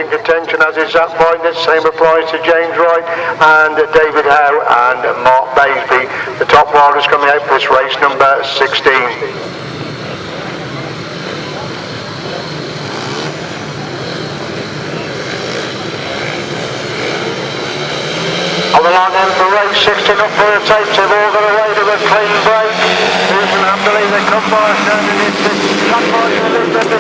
in contention, as is Zach Wajtknecht. Same applies to James Wright and David Howe and Mark Baseby. The top riders coming out for this race number 16. On the line then for race 16 up for a tape, they've all got away to a clean break. Even Handley, they come by us down in it.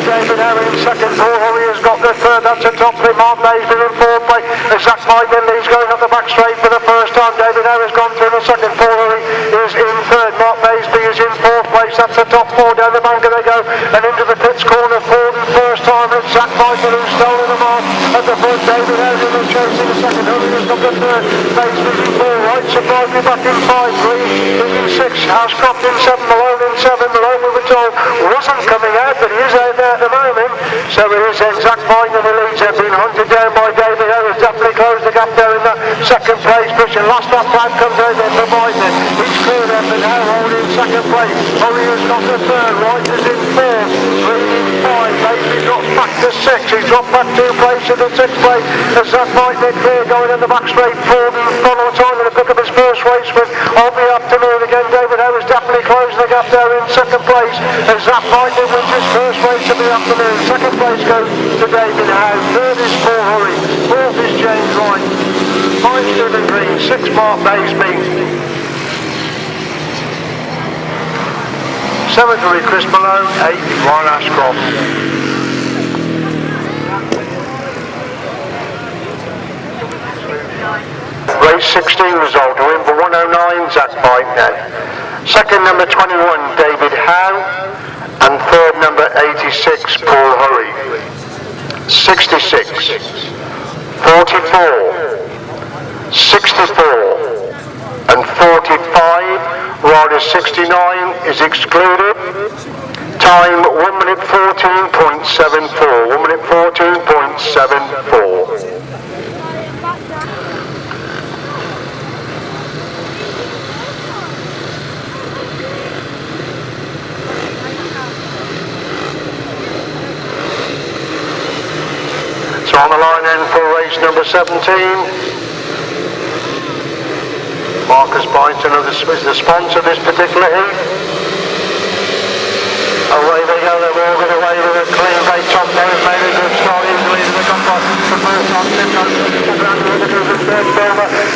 David Howe in second, Paul Howe has got the third, that's a top three. Mark Baseby in fourth place. Zach Wajtknecht, he's going up the back straight for the first time. David Howe has gone through the second, Paul Howe is in third. Mark Baseby is in fourth place, that's the top four. Down the bank they go and into the pits corner for the first time. It's Zach Wajtknecht who's stolen them off at the front. David Howe in the chase in the second, Howe has got the third. Baseby in four, Wright surprised me back in 5, Green in 6, Ashcroft in 7, Malone in 7. Malone we were told wasn't coming out, but he is out there at the moment. So it is Zach Wajtknecht who leads. They've been hunted down by David Howe. Has definitely closed the gap there in that second place position. Last lap flag comes out there for Wajtknecht. He's cleared up and now holding second place. Howe has got the third, Wright is in 4, Green in 5. Baseby drops back to 6. He's dropped back 2 places to 6th place. As Zach Wajtknecht clear going in the back straight for the final time to pick up his first race win of the afternoon. Again, David Howe has definitely closed the gap there in second place. As Zach Wajtknecht wins his first race of the afternoon. Second place goes to David Howe. Third is Paul Howe. Fourth is James Wright. 5 Stephen Green. 6 Mark Baseby. 7th will be Chris Malone. 8 Ryan Ashcroft. Race 16 result, a win for 109, Zach Wajtknecht. Second, number 21, David Howe. And third, number 86, Paul Howe. 66, 44, 64, and 45. Rider 69 is excluded. Time 1 minute 14.74. 1 minute 14.74. So on the line then for race number 17. Marcus Byington is the sponsor of this particular heat. Away they go, they're all going away with a clean break. Top there has made a good start easily to the combat. The first time,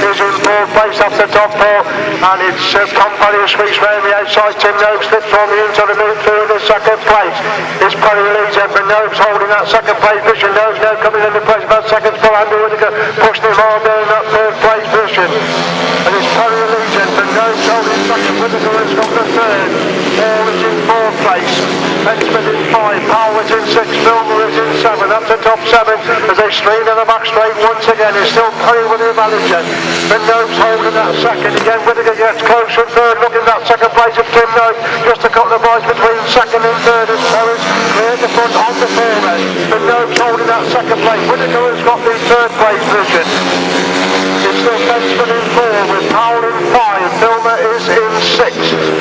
is in fourth place off the top four, and it's Tom Perry who sweeps round the outside. Tim Noakes slips on the inside and moves through the second place. It's Perry leads him, but Noakes holding that second place position. Noakes now coming into place about seconds for Andrew Whittaker, pushing him on there in that third place position. And it's Perry leads him, but Noakes holding second. Whittaker has got the third. All is in fourth place. Benjamin in 5, Powell is in 6, Milner is in 7. Up to top 7 as they stream in the back straight once again. It's still Perry with the advantage. But Noakes holding that second. Again, Whittaker gets closer and third. Looking at that second place of Tim Noakes. Just a couple of rides between second and third. And Perry's cleared the front on the forward. But Noakes holding that second place. Whittaker has got the third place position. It's still Benjamin in 4 with Powell in 5. Milner is in 6.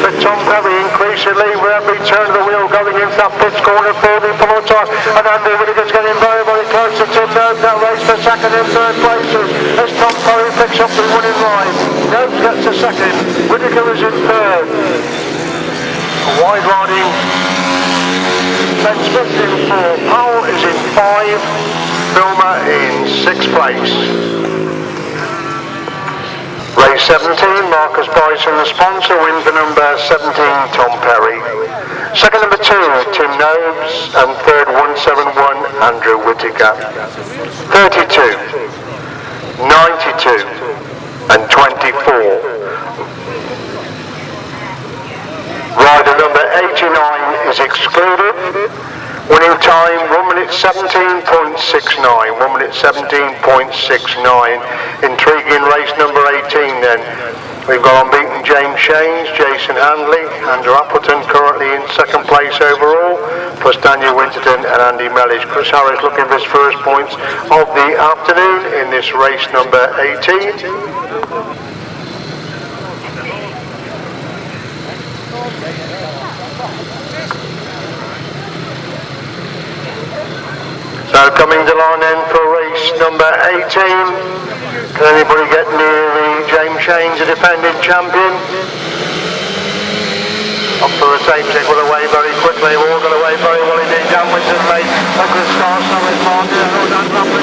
But Tom Perry increasingly with every turn of the wheel going into that pits corner for the full time. And Andrew Whittaker's getting very, very close to Tim Noakes. That race for second and third places as Tom Perry picks up the winning ride. Noakes gets a second. Whittaker is in third. Wide riding. Ben Smith in 4. Powell is in 5. Milner in 6th place. Race 17, Marcus Byington, the sponsor, win for number 17, Tom Perry. Second, number 2, Tim Noakes, and third, 171, Andrew Whittaker. 32, 92, and 24. Rider number 89 is excluded. Winning time 1 minute 17.69. 1 minute 17.69. Intriguing race number 18 then. We've got unbeaten James Jason Handley, Andrew Appleton currently in second place overall, plus Daniel Winterton and Andy Mellish. Chris Harris looking for his first points of the afternoon in this race number 18. So So coming to line then for race number 18. Can anybody get near the James Shane's, the defending champion? Up for the tape check, got away very quickly, all got away very well indeed. Dan Winton made a good start, so it's Martin,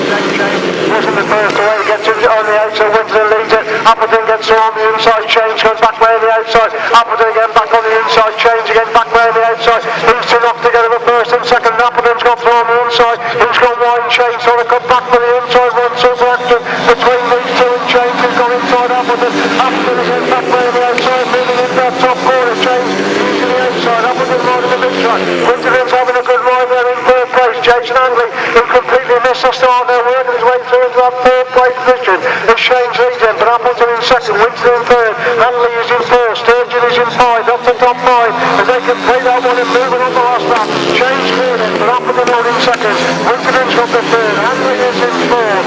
James Shane wasn't the first away, gets it on the outside, Winton leads it, Appleton gets on the inside, change, goes back round the outside, Appleton again back on the inside, change again back round the outside, these two knocked together the first and second, Appleton's got through on the inside, he's got wide, change, so they come back for the inside, one super action between these two and change, he's got inside Appleton, Appleton again back round the outside, moving in that top corner, change, to the outside, Appleton riding the big track, Winton's having a good ride there in third place, Jason Handley, who completely missed the start there, working his way through into that third place position, as Shane's leading, but Appleton in second, Winton in third, Handley is in fourth, Sturgeon is in five, up to top five, as they complete that one and moving on the last lap, Shane's cleared it, but Appleton holding second, Winton's got the third, Handley is in fourth,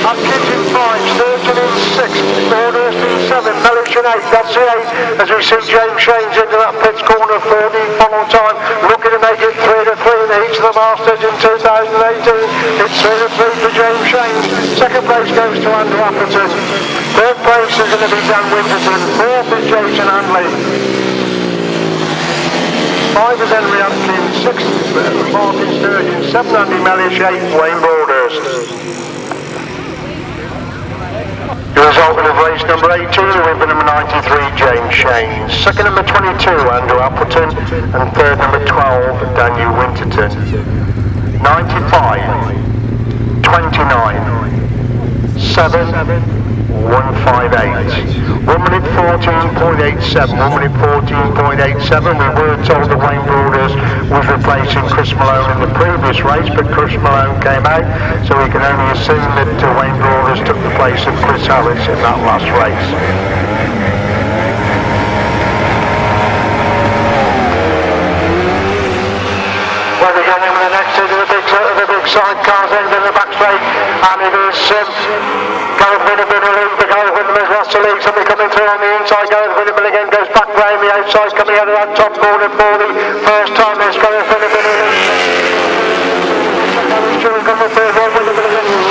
Atkins in five, Sturgeon in sixth, Gawsworth in seven, Mellish in eight, that's the eight, as we see James Shane's into that pits corner for the final time, looking to make it 3-3 in the heats of the Masters in 2018. It's 3-3 for James Shane. Second place goes to Andrew Appleton. Third place is going to be Dan Winton. Fourth is Jason Handley. 5 is Henry Atkins. 6 Martin Sturgeon. 7 Andy Mellish. 8 Wayne Broadhurst. The result of race number 18, win number 93, James Shane. Second number 22, Andrew Appleton. And third number 12, Daniel Winterton. 95, 29, 7, 158. 1 minute 14.87, 1 minute 14.87. We were told that Wayne Broadhurst was replacing Chris Malone in the previous race, but Chris Malone came out, so we can only assume that Wayne Broadhurst took the place of Chris Harris in that last race. Well, we're going in with the next into the big sidecars end in the back straight, and it is Gareth Winterman who leads, but Gareth Winterman has lost the lead, somebody coming through on the inside, Gareth Winterman again goes back round the outside, coming out of that top corner for the first time, there's Gareth Winterman who leads.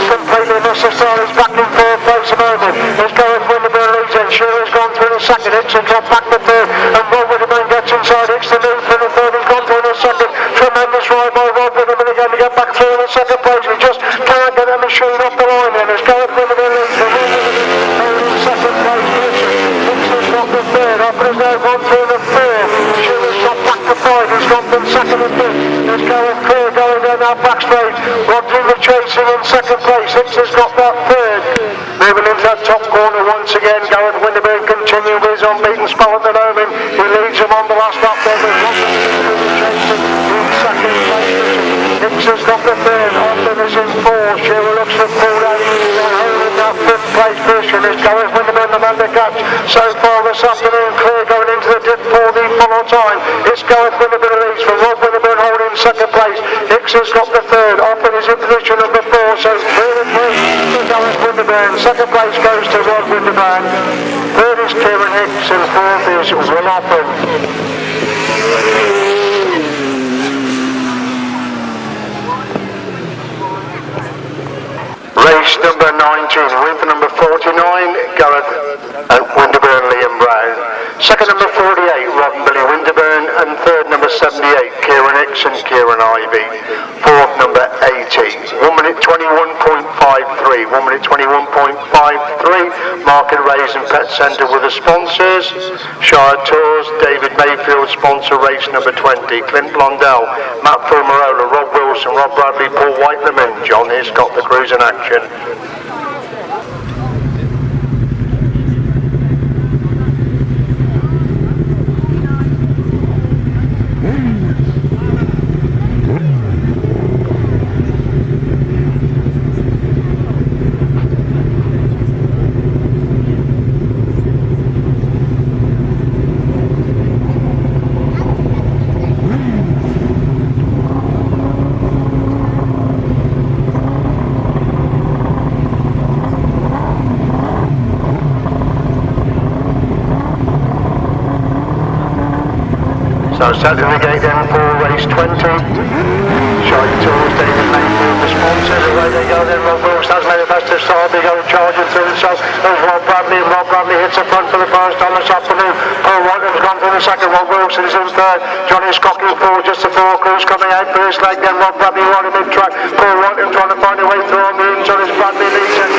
Completely missed the start, he's back in third place a moment, there's Gareth Winterman leads in, Shearer's gone through the second, Hickson dropped back to third, and Rob Winterman gets inside, Hickson leads for the third, he's gone through the second, tremendous ride by Rob Winterman again to get back through in the second place, he just can't get that machine off the line then, there's Gareth Winterman leads for second place position, Hickson's got the third, Appleton's now gone through the third, Shearer's dropped back to five, he's gone from second and fifth, there's Gareth clear going down that back straight, Rodrigo chasing in second place, Hickson's got that third, moving into that top corner once again, Gareth Winterman continuing with his unbeaten spell at the moment, he leads him on the last lap there with Rodrigo chasing in second place, Hickson's got the third, Austin is in fourth, Shearer looks to pull down, holding that fifth place position, is Gareth Winterman the man to catch so far this afternoon, clear going into the dip for the final time, it's Gareth Winterman leads for Rob Winterman holding second place, Hickson's got the third, Austin is in position number 4, so 3 for Gareth Winterman, second place goes to Rod Winterman, third is Kieran Hicks and fourth is Will Oppen. Race number 19, win for number 49, Gareth Winterburn, Liam Brown. Second number 48, Rob and Billy Winterburn, and third number 78, Kieran Hicks and Kieran Ivey. Fourth number 80, 1 minute 21.53, 1 minute 21.53. Market Raise and Pet Centre with the sponsors. Shire Tours, David Mayfield sponsor race number 20, Clint Blondell, Matt Fulmerola, Rob Wilson, Rob Bradley, Paul Whiteman, John Hiscott, the crews in action. So setting the gate then for race 20. Charley Powell, David Langford, the sponsors, away they go then. Rob Wilson has made the best of start, they go charging through themselves. There's Rob Bradley, and Rob Bradley hits the front for the first time this afternoon. Paul Whiteham's gone for the second, Rob Wilson is in third. Johnny Scott in fourth, just the four crews coming out for his leg, then Rob Bradley right in mid-track. Paul Whiteham trying to find a way through on the inside as Bradley leads it.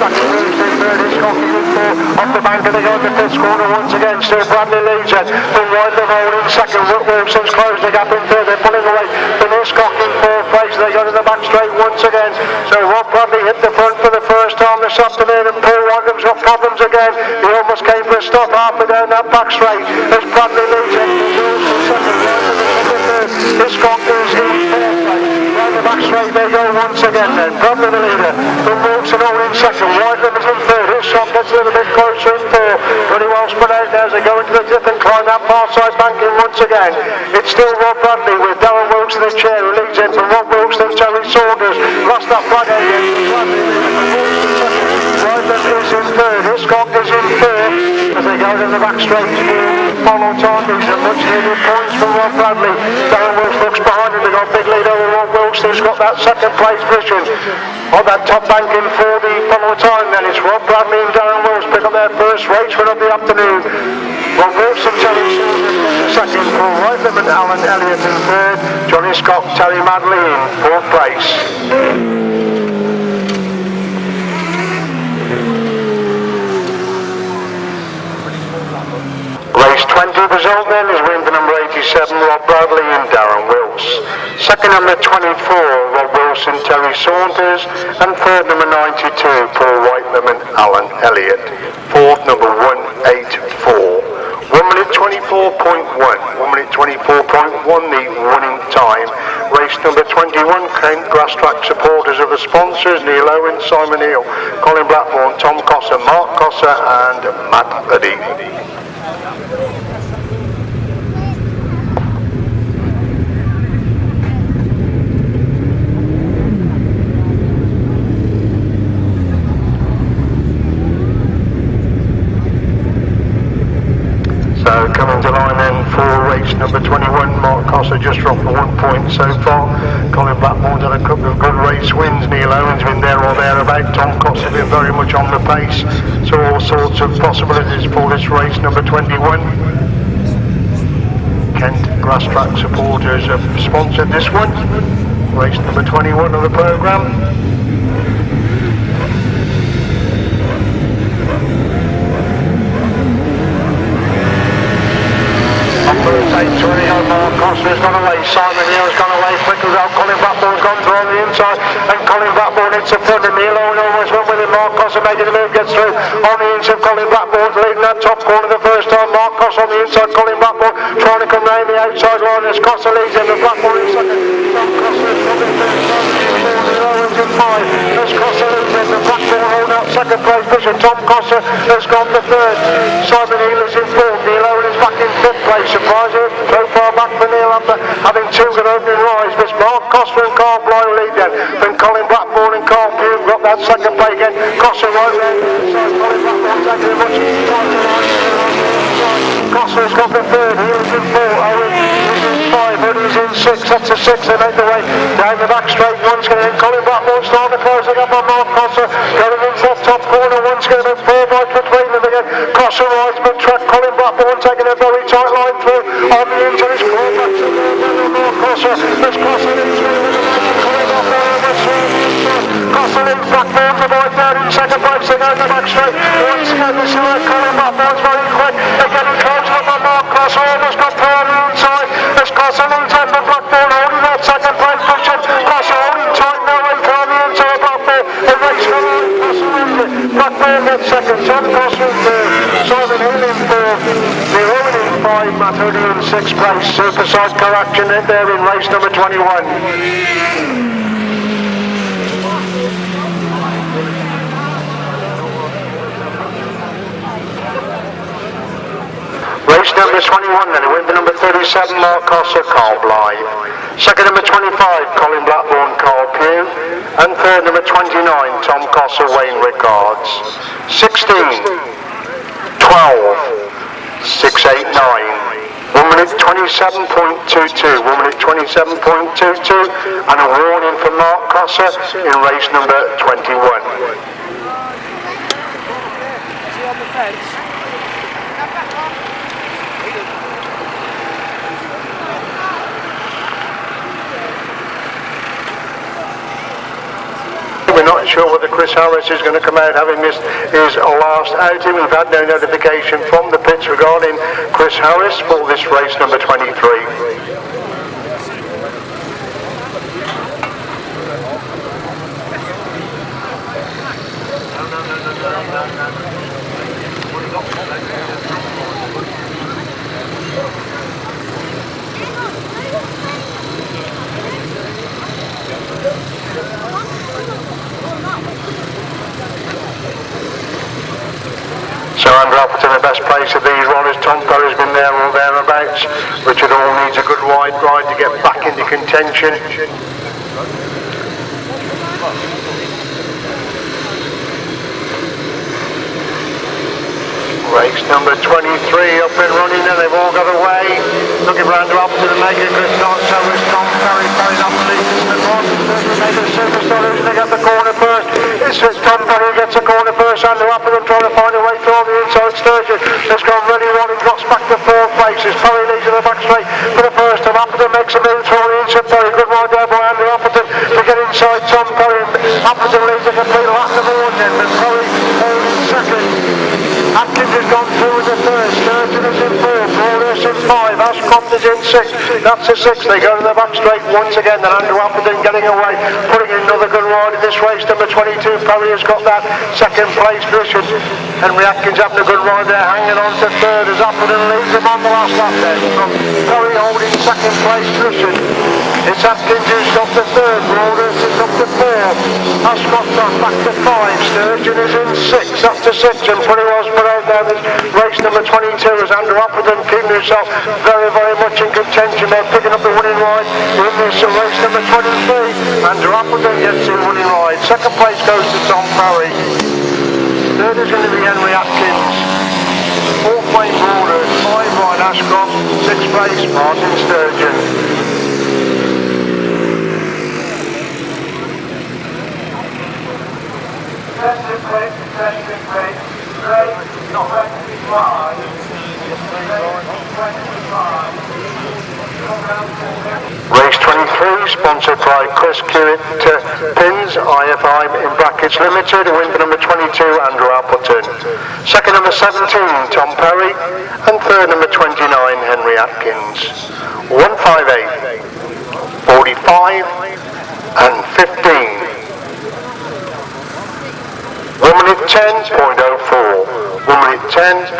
Second crews in third, it's Scott in fourth. Off the bank and they go in the fifth corner once again, still Bradley leads it. Paul Whiteham holding second, Wilson's closed the gap in third, they're pulling away. Finished Scott in fourth place, they go to the back straight once again. So Rob Bradley hit the front for the first time this afternoon, and Paul Whiteham's got problems again. He almost came for a stop halfway down that back straight as Bradley leads it. This Scott is in fourth place. Down the back straight they go once again then. Bradley the leader. Then Wilson all in second. Whiteham is in third. His shot gets a little bit closer in fourth. Pretty well spread out there as they go into the dip and climb that far side banking once again. It's still Rob Bradley with Darren Wilkes in the chair who leads in from Rob Wilkes and Terry Saunders. Lost that flag again. Whiteham is in third. Hiscock is in fourth as they go down the back straight. Follow targets and much needed points from Rob Bradley. Darren Wilkes looks behind him. They've got a big lead over Rob Wilkes who's got that second place position on that top banking for the follow time. Then it's Rob Bradley and Darren Wilkes pick up their first race win of the afternoon. Rob Wilkes and Terry Saunders second, Paul Whiteham and Alan Elliott in third. Johnny Scott, Terry Madley in fourth place. Race 20 result then is win for number 87, Rob Bradley and Darren Wilkes. Second number 24, Rob Wilson, Terry Saunders. And third number 92, Paul Whiteham and Alan Elliott. Fourth number 184. 1 minute 24.1. 1 minute 24.1 the winning time. Race number 21, Grasstrack supporters of the sponsors, Neil Owen, Simon Hill, Colin Blackburn, Tom Cossa, Mark Cossa and Matt Luddy. So coming to line then for race number 21, Mark Cossa just dropped 1 point so far. Colin Blackburn done a couple of good race wins. Neil Owen's been there or thereabout. Tom Cossa been very much on the pace. So all sorts of possibilities for this race number 21. Kent Grasstrack supporters have sponsored this one. Race number 21 of the programme. Mark Costner's gone away, Simon Hill's gone away quickly out, Colin Blackburn's gone through on the inside, and Colin Blackburn hits the front, and Neil Owen almost went with him. Mark Costner making the move, gets through on the inside. Colin Blackburn's leading that top corner the first time. Mark Costner on the inside, Colin Blackburn trying to come round the outside line as Costner leads him, and Blackburn in second. Tom Costner's coming through, Neil Owen's in five, as Costner leads him, and Blackburn holding out second place position. Tom Costner has gone for third, Simon Hill is in fourth, Neil Owen is back in fifth place, surprising so far back for Neil after having two good opening rides. But Mark Costner and Carl Bly lead then. Then Colin Blackburn and Carl Pugh got that second play again. Costner right round the inside. Colin Blackburn taking a much time to ride. Costner's got the third. Hill's in four. Owen is in five. Hoodie's in six. That's a six. They make the way down the back straight. One's going to hit Colin Blackburn starting to close it up on Mark Costner. Going into that top corner. One's going to make 4 bites between them again. Costner rides mid-track. Colin Blackburn taking a very tight line through on the inside. It's called back to Mark Costner. It's Costner in through. Colin Blackburn almost through. Costner in Blackburn to by third in second place. They go in the back straight. Once again, this is where Colin Blackburn's very quick. They're getting close up on Mark Costner. Almost got through on the inside. It's Costner in time for Blackburn holding that second place position. Costner holding tight now in on the inside. Blackburn. The race for Costner wins it. Blackburn gets second. Tom Costner in third. Simon Hill in fourth. Neil Owen in five. Matt Hoodie in sixth place. Superside co-action in there in race number 21. Race number 21 then, win for number 37, Mark Costner, Carl Bly. Second number 25, Colin Blackburn, Carl Pugh. And third number 29, Tom Costner, Wayne Rickards. 16, 12, 6, 8, 9, 1 minute 27.22, 1 minute 27.22, and a warning for Mark Crosser in race number 21. On the fence. We're not sure whether Chris Harris is going to come out having missed his last outing. We've had no notification from the pits regarding Chris Harris for this race number 23. So Andrew Appleton, the best place of these runners. Tom Perry's been there or thereabouts. Richard Hall needs a good wide ride to get back into contention. Race number 23 up and running, and they've all got away. Looking for Andrew Appleton to make a good start. So is Tom Perry. Perry's up the lead. Made a superstar who's going to get the corner first. It's Tom Perry gets the corner first. Andrew Appleton trying to find a way through on the inside. Sturgeon has gone really well and drops back to 4th place. Perry leads in the back straight for the first time. Appleton makes a move through on the inside. Perry, good ride there by Andrew Appleton to get inside Tom Perry. Appleton leads a complete lap of ordinary, but Perry holding second. Atkins has gone through in the third, Sturgeon is in 4th, Broadhurst in 5, Ashcroft is in 6th, that's the 6th, they go to the back straight once again, then Andrew Appleton getting away, putting in another good ride in this race, number 22, Perry has got that second place position, Henry Atkins having a good ride there, hanging on to 3rd as Appleton leads him on the last lap there, from Perry holding second place position, it's Atkins who's got the 3rd, Broadhurst is up to 4th, Ashcroft's on back to 5, Sturgeon is in 6th, that's the 6th, and pretty well spread out there with race number 22 as Andrew Appleton keeping himself very, very much in contention. They're picking up the winning ride in this race number 23. Andrew Appleton gets the winning ride. Second place goes to Tom Perry. Third is going to be Henry Atkins. 4th Wayne Broadhurst, 5 Ryan Ashcroft, 6th place Martin Sturgeon. Race 23, sponsored by Chris Kiewit Pins, IFI in brackets limited, win for number 22, Andrew Appleton. Second number 17, Tom Perry, and third number 29, Henry Atkins. 158, 45, and 15. 1 minute 10.04. 1 minute 10.04.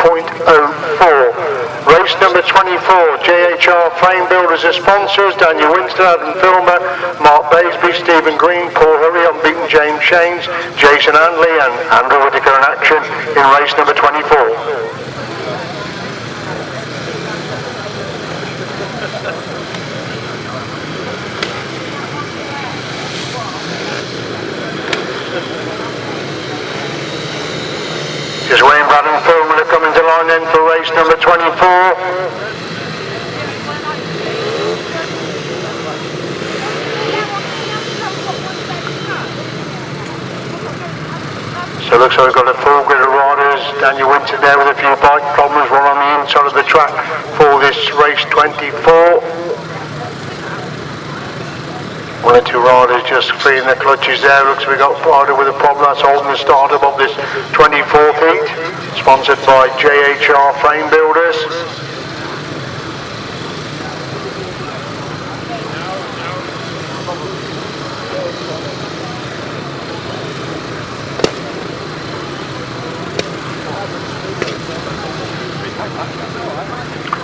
Race number 24. JHR Frame Builders as sponsors. Daniel Winston, Adam Filmer, Mark Baseby, Stephen Green, Paul Hurry, unbeaten James Shanes, Jason Handley, and Andrew Whittaker in action in race number 24. Is Wayne Brad and Filmer coming to line then for race number 24. So it looks like we've got a full grid of riders. Daniel Winton there with a few bike problems, one on the inside of the track for this race 24. One or two riders just freeing the clutches there. Looks like we've got a rider with a problem that's holding the start of this 24th heat. Sponsored by JHR Frame Builders.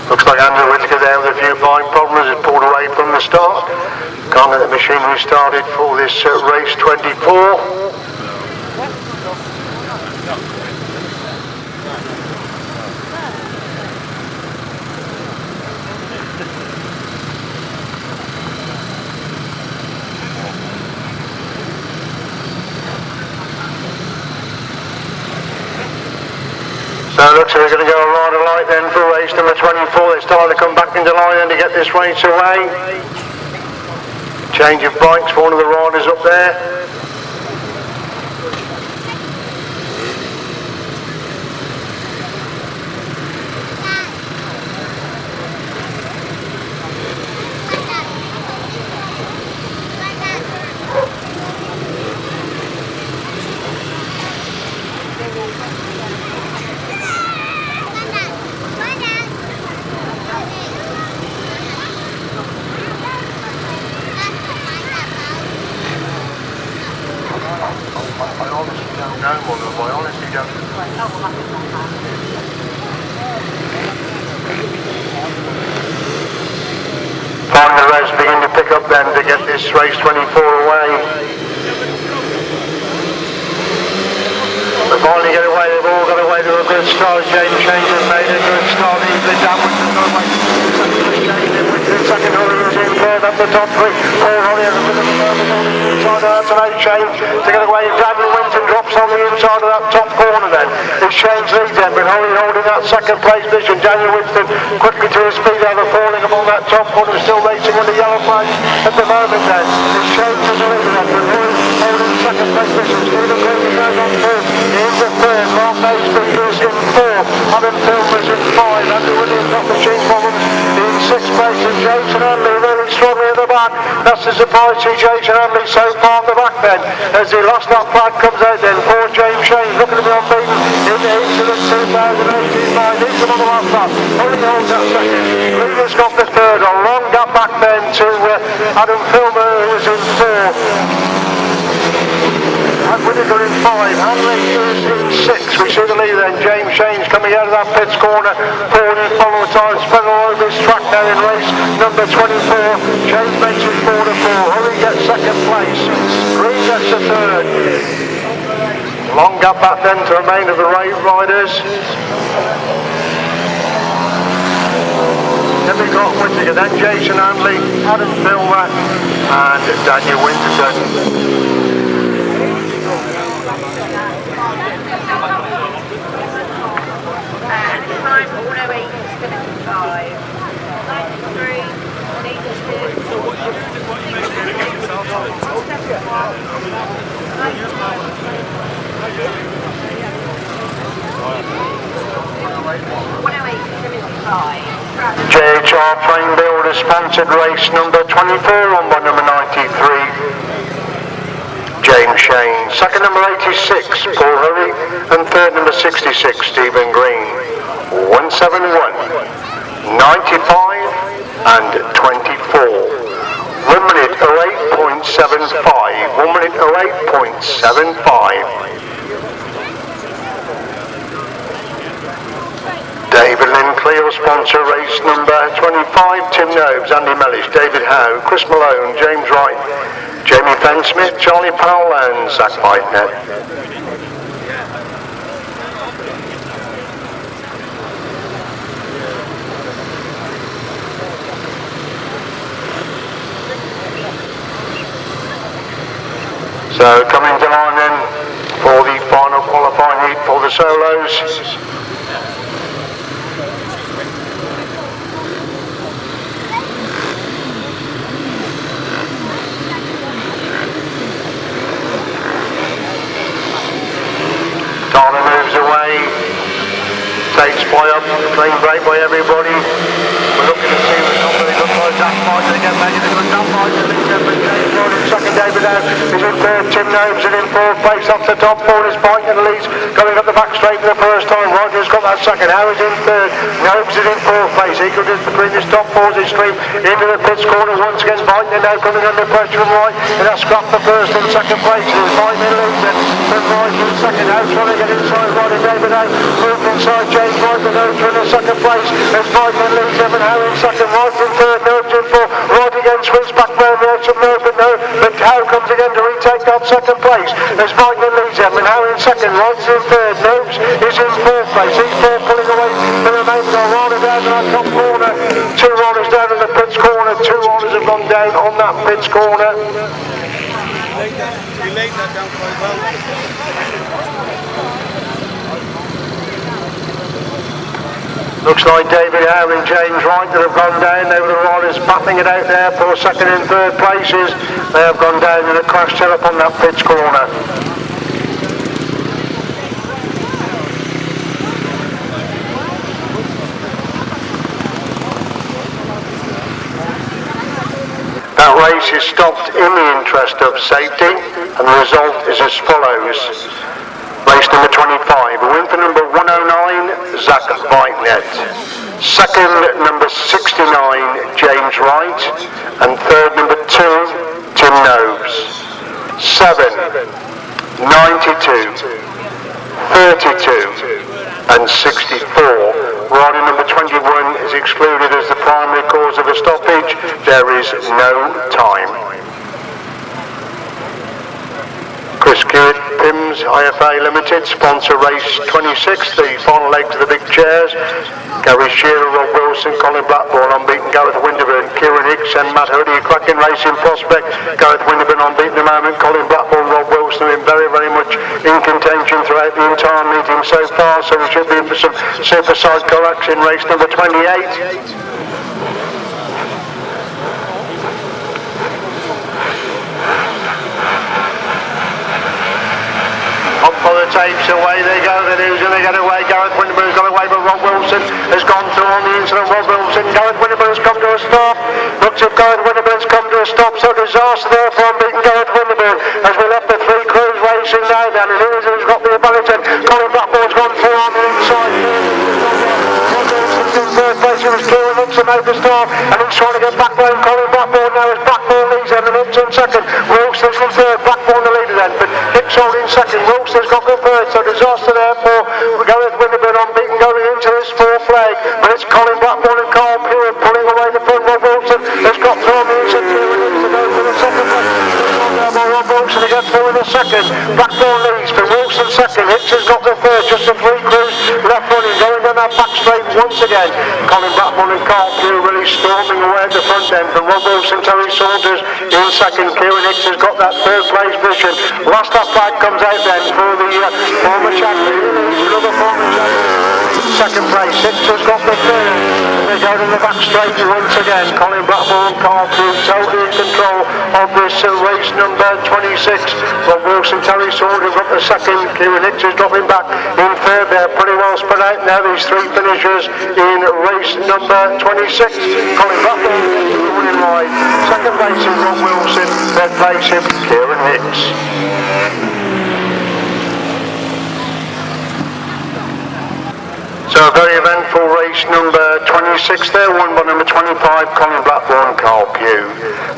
Looks like Andrew Whittaker there with a few bike problems. Has pulled away from the start. Can't get the machinery started for this race 24. So it looks like they're going to go a rider light then for race number 24. They're starting to come back into line then to get this race away. Change of bikes for one of the riders up there. Finally, the reds begin to pick up then to get this race 24 away. They finally get away, they've all got away to a good start. James Change has made a good start. Easily downwards and got away. Second Holly is in third up the top three. Paul Holly has a bit of a nervous on the inside of that tonight. Change to get away. Daniel Winton drops on the inside of that top corner then. It's Change leads then, but Holly holding that second place position. Daniel Winston quickly to his feet, either falling upon that top corner, still racing on the yellow flag at the moment then. It's Change to the lead then, but Holly holding the second place position. Stephen Green goes on third. Into third. Mark Baseby is in fourth. Adam Filmer's in five. Andrew Williams got machine problems in sixth place. And Jason Handley really strongly at the back. That's the surprise to Jason Handley so far at the back then. As the last lap flag comes out then for James Shane, looking to be unbeaten in the incident 2018 line. He's another last lap. Only holds that second. Leader's got the third. A long gap back then to Adam Filmer, who was in fourth. And Whittaker in five. Handley is in six. We see the leader then. James Shane's coming out of that pits corner. Forward in follow time. Spread all over his track now in race number 24. James makes it 4-4. Holly gets second place. Green gets the third. Long gap back then to remain of the raid riders. Then we got Whittaker, then Jason Handley, Adam Filmer and Daniel Winterton. Time 108 is going to be 5. 93, 82. So what you do is what you make JHR Frame Builder sponsored race number 24 on by number 93. James Shane, second number 86, Paul Hurry, and third number 66, Stephen Green. 171, 95, and 24. 1 minute 08.75. 1 minute 08.75. David Lindley will sponsor race number 25. Tim Nobes, Andy Mellish, David Howe, Chris Malone, James Wright, Jamie Fenn-Smith, Charley Powell and Zach Wajtknecht. So coming to line then for the final qualifying heat for the solos. Tyler moves away, takes by up, clean break by everybody. We're looking to see the company look like Zach Wajtknecht again, maybe they're going to dump Wajtknecht, second David out, he's in third, Tim Nobes is in fourth place, off the top four, his bike in the lead, going up the back straight for the first time. Roger's got that second, Howe's in third, Nobes is in fourth place, he could just between his top fours, his stream into the pits corner once again. Wajtknecht now coming under pressure from Wright, and that's scrapped the first and second place, his bike in lead then, from Wright in second, Howe trying to get inside Roddy David out, moved inside James Wright, the Nobes in the second place, as Wajtknecht leads him and Howe in second, Wright in third, Nobes in fourth, Wright again swings back round the edge of Nobes, but Howe comes again to retake that second place, as Wajtknecht leads him and Howe in second, Wright's in third, Nobes is in fourth place, he's fourth pulling away the remainder, a rider down in that top corner, two riders down in the pits corner, two riders have gone down on that pits corner. You laid that down quite well. Looks like David Howe and James Wright that have gone down. They were the riders battling it out there for second and third places. They have gone down in a crash till up on that pitch corner. That race is stopped in the interest of safety, and the result is as follows. Race number 25, a win for number 109, Zach Wajtknecht. Second, number 69, James Wright. And third, number 2, Tim Knobes. 7, 92, 32, and 64. Rider number 21 is excluded as the primary cause of a stoppage. There is no time. Chris Hewitt, PIMS, IFA Limited, sponsor race 26, the final leg to the big chairs. Gary Shearer, Rob Wilson, Colin Blackburn unbeaten, Gareth Winterburn, Kieran Hicks and Matt Hoodie, cracking racing prospect. Gareth Winterburn unbeaten at the moment, Colin Blackburn, Rob Wilson in very, very much in contention throughout the entire meeting so far, so we should be in for some super sidecar action. Race number 28. For the tapes, away they go, the news, and they get away. Gareth Winterburn's got away, but Rob Wilson has gone through on the incident. Rob Wilson, Gareth Winterburn has come to a stop. Looks as if Gareth Winterburn's come to a stop, so disaster there for unbeaten Gareth Winterburn as we left the three crews racing now then, and who's got the ability. Colin Blackburn's gone through on the inside. Third place, he was Kieran Hicks and made the start, and he's trying to get back there. Colin Blackburn now as Blackburn leads then, and Hicks in second. Wilson's in third, Blackburn the leader then, but Hicks holding second. Wilson's got the third, so disaster there for Gareth Winterburn unbeaten going into this fourth leg, but it's Colin Blackburn and Carl Pure pulling away the front. Rob Wilson has got through on the inside. Kieran Hicks to go for the second place. Rob Wilson to get through in the second. Blackburn leads, but Wilson second. Hicks has got the third, just the three crews left running, going down that back straight once again. Colin Blackburn and Carl Pugh really storming away at the front end from Rob Wilson, Terry Saunders in second. Kieran Hicks has got that third place position. Last that flag comes out then for the former champion. Another former champion. Second place, Hicks has got the third. They go to the back straight once again. Colin Blackburn and Carl Pugh totally in control of this race number 26. Rob Wilson, Terry Saunders got the second. Kieran Hicks is dropping back in third there. Pretty well spread out now, these three finishers in race number 26. Colin Blackburn winning ride. Second place is Rob Wilson. Third place is Kieran Hicks. So a very eventful race number 26 there, won by number 25, Colin Blackburn, Carl Pugh.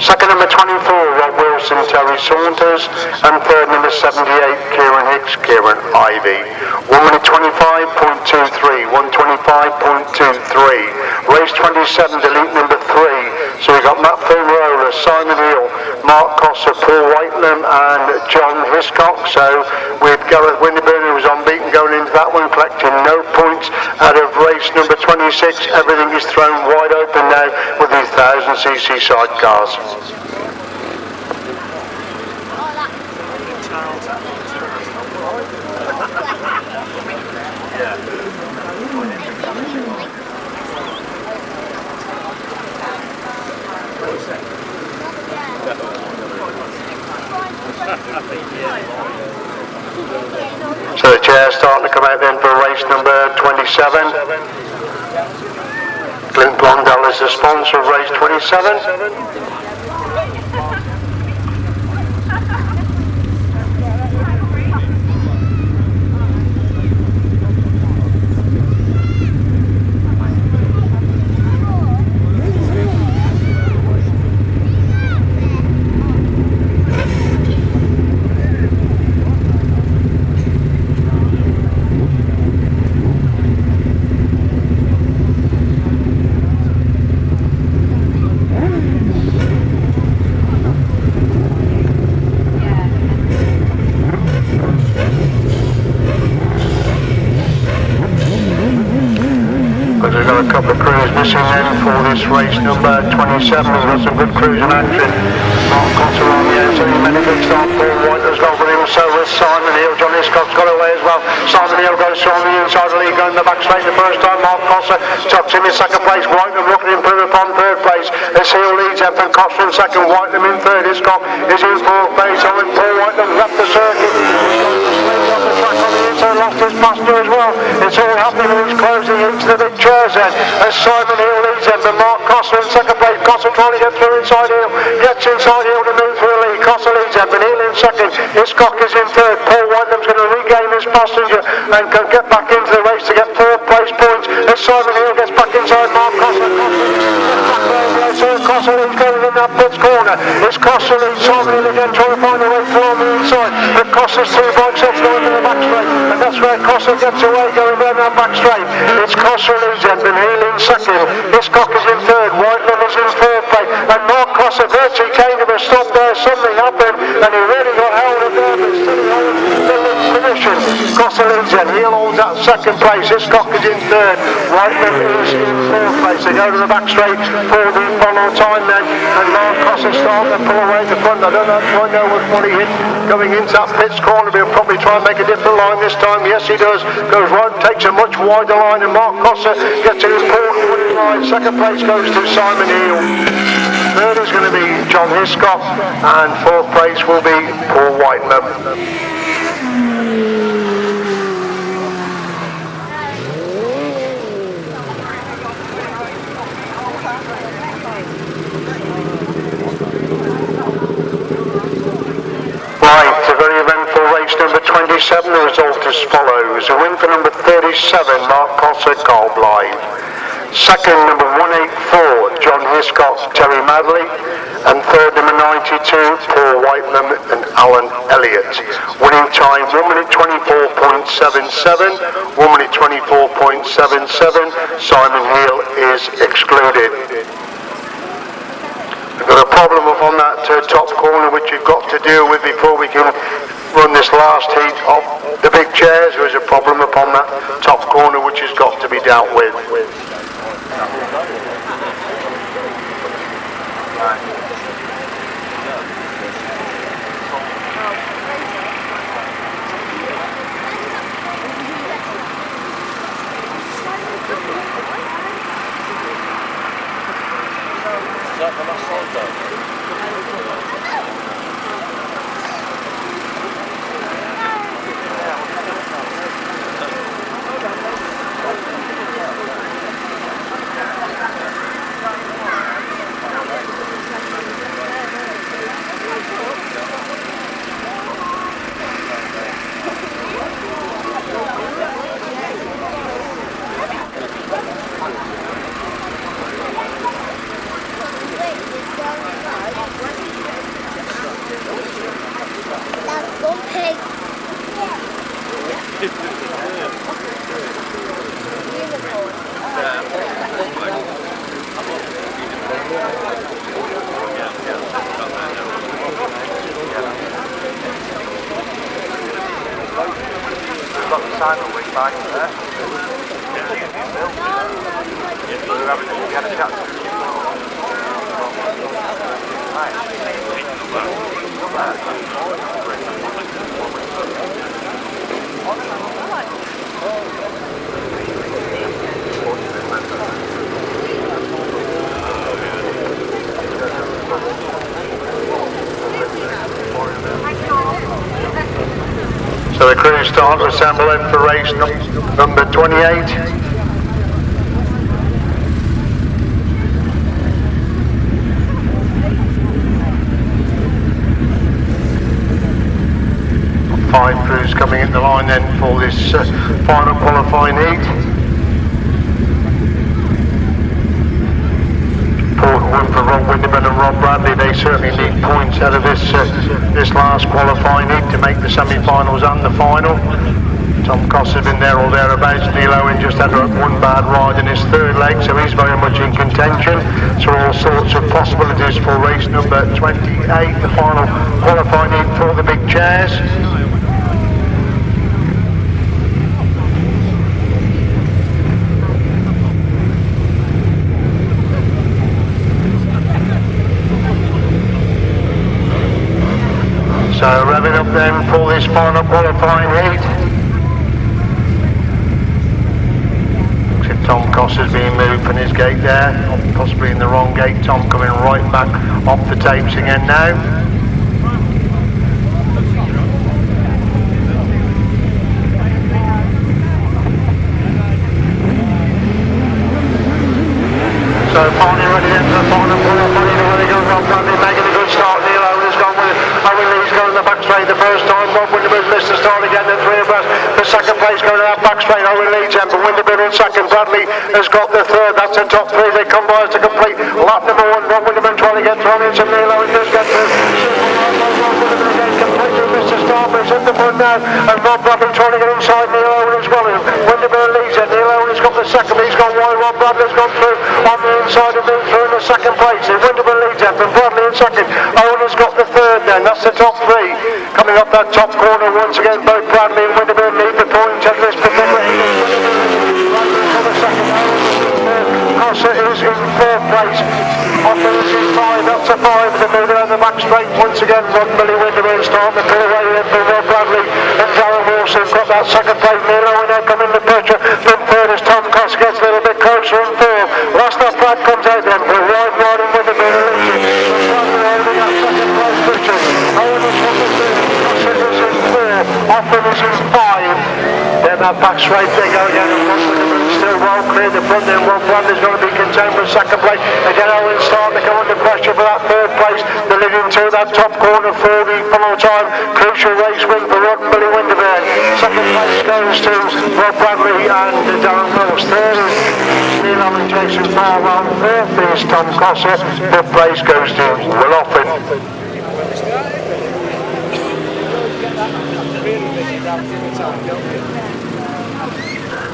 Second number 24, Rob Wilson, Terry Saunders. And third number 78, Kieran Hicks, Kieran Ivey. 1 minute 25.23, 125.23. Race 27, delete number 3. So we've got Matt Fulmerola, Simon Hill, Mark Cosser, Paul Whitelam and John Hiscock. So with Gareth Winterburn, who was unbeaten going into that one, collecting no points out of race number 26. Everything is thrown wide open now with these 1000cc sidecars. So the chair's starting to come out then for race number 27. Clint Blondell is the sponsor of race 27. We've got a couple of crews missing then for this race number 27. We've got some good crews in action. Mark Cotter on the outside, he made a big start. Paul Wright has gone for him, so has Simon Hill. John Hiscock's got away as well. Simon Hill goes through on the inside of the lead, going the back straight the first time. Mark Cotter tucks him in second place. Whiteman looking to improve upon third place. As Hill leads him from Cotter in second. Whiteman in third. Hiscock is in fourth place. So when Paul Whiteman left the circuit, he's got the slings off the track on the inside, lost his passenger as well. It's all happening and he's closing into the big chairs then. As Simon Hill leads him, but Mark Cotter in second place. Cotter trying to get through inside Hill. Gets inside Hill to move through the lead. Cotter leads him, but Hill in second. Hiscock is in third. Paul Whiteman's going to regain his passenger and can get back into the race to get fourth place points. As Simon Hill gets back inside Mark Cotter. Cotter leads going in that pits corner. It's Cotter leads. Simon Hill again trying to find a way through on the inside. But Cotter's two bikes off going to the back straight. And that's where Cotter gets away going down that back straight. It's Cotter leads him, and Hill in second. Hiscock is in third. Whiteman is in fourth place. And Mark Cotter virtually came to a stop there. Something happened and he really got held up there, but still he holds the position. Cotter leads him. Hill holds that second place. Hiscock is in third. Whiteman is in fourth place. They go to the back straight for the follow time then. And Mark Cotter starting to pull away at the front. I don't know what he hit going into that pits corner. He'll probably try and make a different line this time. Yes, he does. Goes right, takes a much wider line, and Mark Cotter gets an important winning line. Second place goes to Simon Hill. Third is going to be John Hiscock, and fourth place will be Paul Whiteman. Right, a very eventful race number 27, the result as follows. A win for number 37, Mark Cotter, Carl Blythe. Second, number 184, John Hiscock, Terry Madley. And third, number 92, Paul Whiteman and Alan Elliott. Winning time 1 minute 24.77, 1 minute 24.77. Simon Hill is excluded. We've got a problem up on that top corner which you've got to deal with before we can run this last heat of the big chairs. There is a problem upon that top corner which has got to be dealt with. So the crew start to assemble in for race number 28. Five crews coming in the line then for this final qualifying heat. Important one for Rob Winderman and Rob Bradley. They certainly need points out of this last qualifying heat to make the semi-finals and the final. Tom Cotter's been there or thereabouts. Neil Owen just had one bad ride in his third leg, so he's very much in contention. So all sorts of possibilities for race number 28, the final qualifying heat for the big chairs. then for this final qualifying heat. Looks like Tom Costa's being moved from his gate there, possibly in the wrong gate. Tom coming right back off the tapes again now. So finally ready into the final qualifying, ready goes Rob Bradley, making a good start. Neil Owen's gone with it. Owen Lee's going in the back straight the first time. Rob Winterburn missed the start again, the three abreast. The second place going to that back straight. Owen Lee, Champion Winterburn in second. Bradley has got the third. That's the top three. They come by to complete lap number one. Rob Winterburn trying to get thrown into Neil Owen does get through. Completely missed the start, but it's in the front now. And Rob Bradley trying to get inside Neil Owen as well. Winterburn leads it. Neil Owen's got the second. He's gone wide. Rob Bradley's gone through on the inside and moved through in the second place. Winterburn leads it from Bradley in second. Owen has got the third then. That's the top three. Coming up that top corner once again, both Bradley and Winterburn need the point at this particular. Costa is in fourth place. Offer is in five. That's a five. They're moving on the back straight once again. Rod Millie Winterburn starting to pull away in for Rob Bradley and Darren Wilson got that second place. Neil Owen now coming the pressure. Then third as Tom Costa gets a little bit closer in fourth. Last off Brad comes out then for Wright and Winterburn and Bradley holding that second place picture. Owen is from the third. Costa is in fourth. Offer is in five. Then that back straight they go again and Winterburn still well clear the front then. Rob Bradley's going to be content for second place. Again Owen starting to come under pressure for that third place. They're leading to that top corner for the final time. Crucial race win for Rod and Billy Winterburn. Second place goes to Rob Bradley and Darren Wills. Third is Neil Owen, Jason Farwell. Fourth is Tom Costa. Fifth place goes to Will Offen.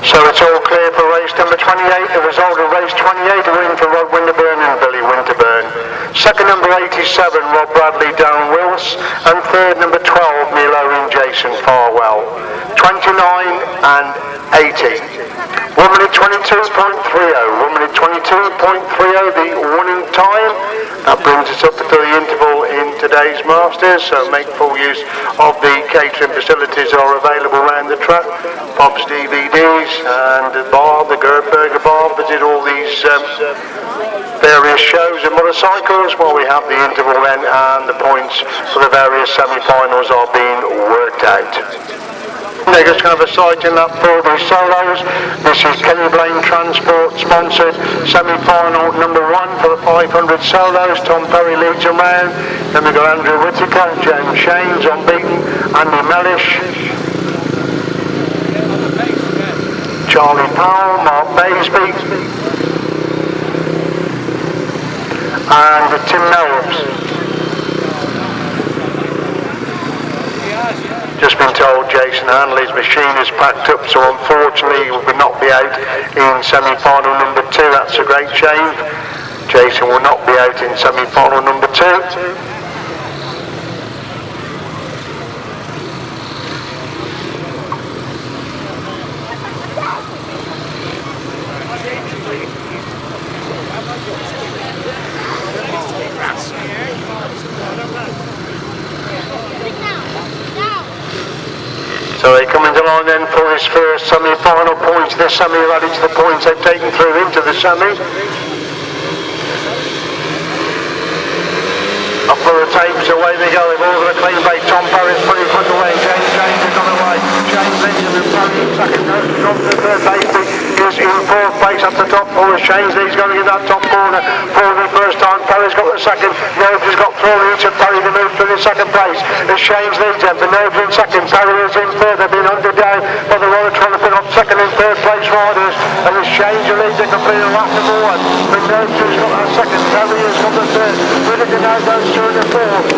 So it's all clear for race number 28. The result of race 28, a win for Rod Winterburn and Billy Winterburn. Second number 87, Rob Bradley, Darren Wills. And third number 12, Neil Owen, Jason Farwell. 29 and 80. 1 minute 22.30. 1 minute 22.30, the winning time. That brings us up to the interval in today's Masters, so make full use of the catering facilities that are available around the track. Bob's DVDs and the bar, the Gertberger bar, visit all these various shows and motorcycles while we have the interval then and the points for the various semi-finals are being worked out. They're just going to have a sighting lap for the solos. This is Kenny Blaine Transport sponsored semi-final number 1 for the 500 solos. Tom Perry leads them round. Then we've got Andrew Whittaker, James Shanes unbeaten, Andy Mellish, Charley Powell, Mark Baseby and Tim Knowles. Just been told Jason Handley's machine is packed up, so unfortunately he will not be out in semi-final number 2. That's a great shame. Jason will not be out in semi-final number 2. So they come into line then for this first semi-final points. This semi are added to the points they've taken through into the semi. Up for the tapes, away they go. They've all got a clean break. Tom Perry's pretty put away. James has gone away. James Linton and Perry second. Got the third base. Is in fourth place at the top corner. Shane's he's going in that top corner for the first time. Perry's got the second. Nobes has got thrown into Perry to move to the second place. As Shane's leads him. The Nobes in second. Perry is in third. They've been under down, but they're all trying to pick up second and third place riders. And as Shane's leads it completely lap number 1. But Nobes has got that second. Perry has got the third. Whittaker now goes through in the fourth.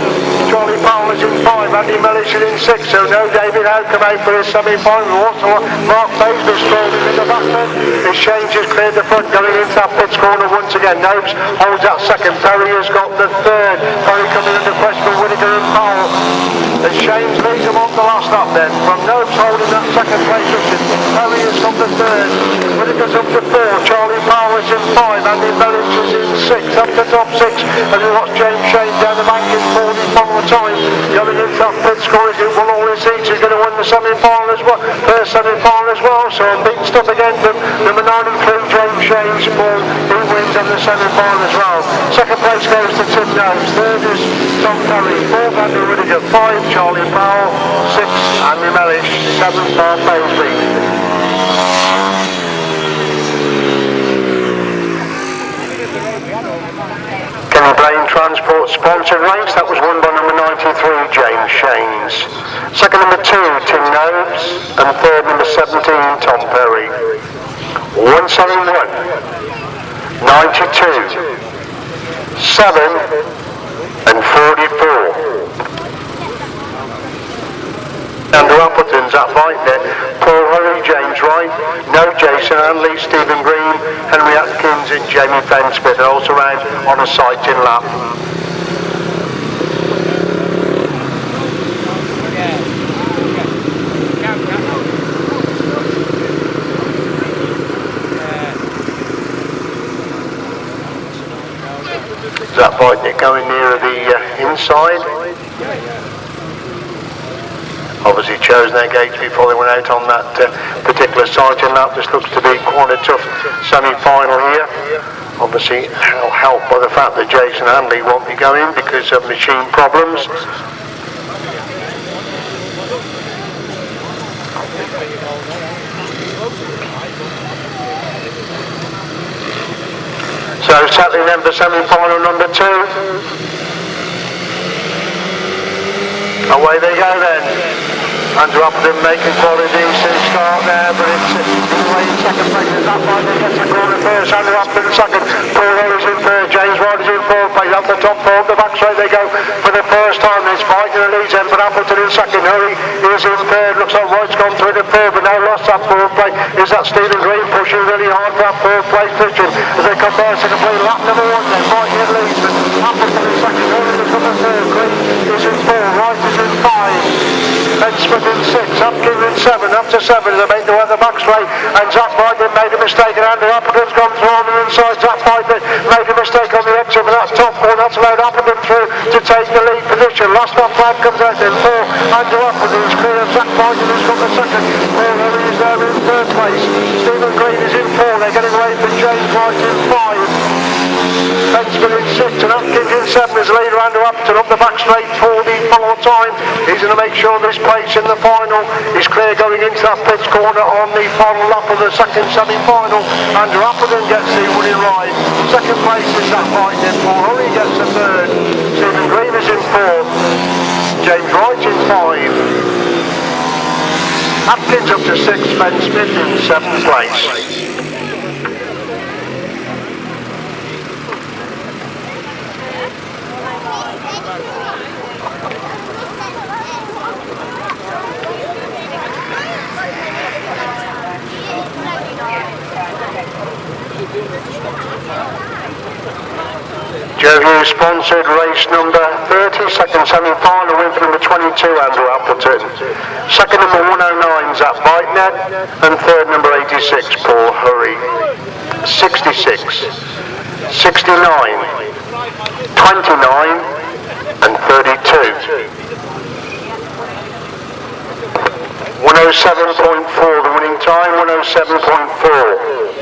Charley Powell is in 5. Andy Mellish is in 6. So no David Howe come out for his semi-final. Also Mark Baseby strolling in the back then. His Shane's just cleared the front going into that pits corner once again. Nobes holds that second. Perry has got the third. Perry coming under pressure for Whittaker and Powell. As Shane's leads them on the last lap then. From Nobes holding that second place position. Perry has got the third. Whittaker's up to 4. Charley Powell is in 5. Andy Mellish is in 6. Up to top 6. And you watch James Shane down the bank in 4. time. Going into that pit score, he's won all his seats, he's going to win the semi-final as well, first semi-final as well, so a big stuff again from number 93, James Shane's ball, he wins in the semi-final as well. Second place goes to Tim Jones, third is Tom Perry, fourth Andrew Whittaker, 5 Charley Powell, 6 Andrew Mellish, 7 Mark Baseby. Kenny Blaine Transport sponsored race, that was won by number 93 James Shanes. Second number 2 Tim Nobes and third number 17 Tom Perry. 171, 92, 7 and 44. Andrew Appleton, Zach Wajtknecht, Paul Hurley, James Wright, No Jason Handley, Stephen Green, Henry Atkins and Jamie Fensmith, and also round on a sighting lap. Zach Wajtknecht going nearer the inside. Obviously chose their gates before they went out on that particular sighting lap. This looks to be quite a tough semi-final here. Obviously helped by the fact that Jason Handley won't be going because of machine problems. So settling in for semi-final number 2. Away they go then. Andrew Appleton making quite a decent start there, but it's away in second place. That Wajtknecht gets the corner first. Andrew Appleton second. Paul Hurley's in third. James Wright is in fourth place. Up the top four. The back straight they go for the first time. It's Wajtknecht leads them, but Appleton in second. Hurley is in third. Looks like Wright's gone through the third, but now lost that fourth place. Is that Stephen Green pushing really hard for that fourth place position as they come by second place. Lap number 1 then. Wajtknecht leads, but Appleton in second. Hurley is number 3. Green is in 4. Wright is in 5. Fensmith in 6, Atkins in 7, up to 7 they make the weather back straight, and Zach Wajtknecht made a mistake, and Andrew Appleton's gone through on the inside. Zach Wajtknecht made a mistake on the exit, but that's top 4, that's allowed Appleton through to take the lead position. Last lap flag comes out in 4, Andrew Appleton's clear of Zach Wajtknecht who's got the second. Paul Hurley is there in third place, Stephen Green is in 4, they're getting away from James Wright in 5. Fensmith in 6 and Atkins in 7 as leader. Andrew Appleton up the back straight for the follow time. He's going to make sure this place in the final is clear going into that pits corner on the final lap of the second semi-final. Andrew Appleton gets the winning ride. Second place is Zach Wajtknecht. Paul Hurley gets the third. Stephen Green is in 4th. James Wright in 5. Atkins up to 6. Fensmith in 7th place. Joe sponsored race number 30, second semi-final win for number 22 Andrew Appleton. Second number 109 Zach Wajtknecht and third number 86 Paul Hurley. 66, 69, 29 and 32. 107.4 the winning time, 107.4.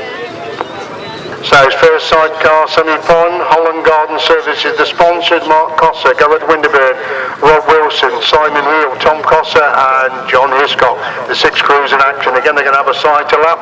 So his first sidecar semi-final, Holland Garden Services, the sponsored, Mark Cosser, Garrett Winterburn, Rob Wilson, Simon Hill, Tom Cosser and John Hiscock. The 6 crews in action. Again they're going to have a side to lap.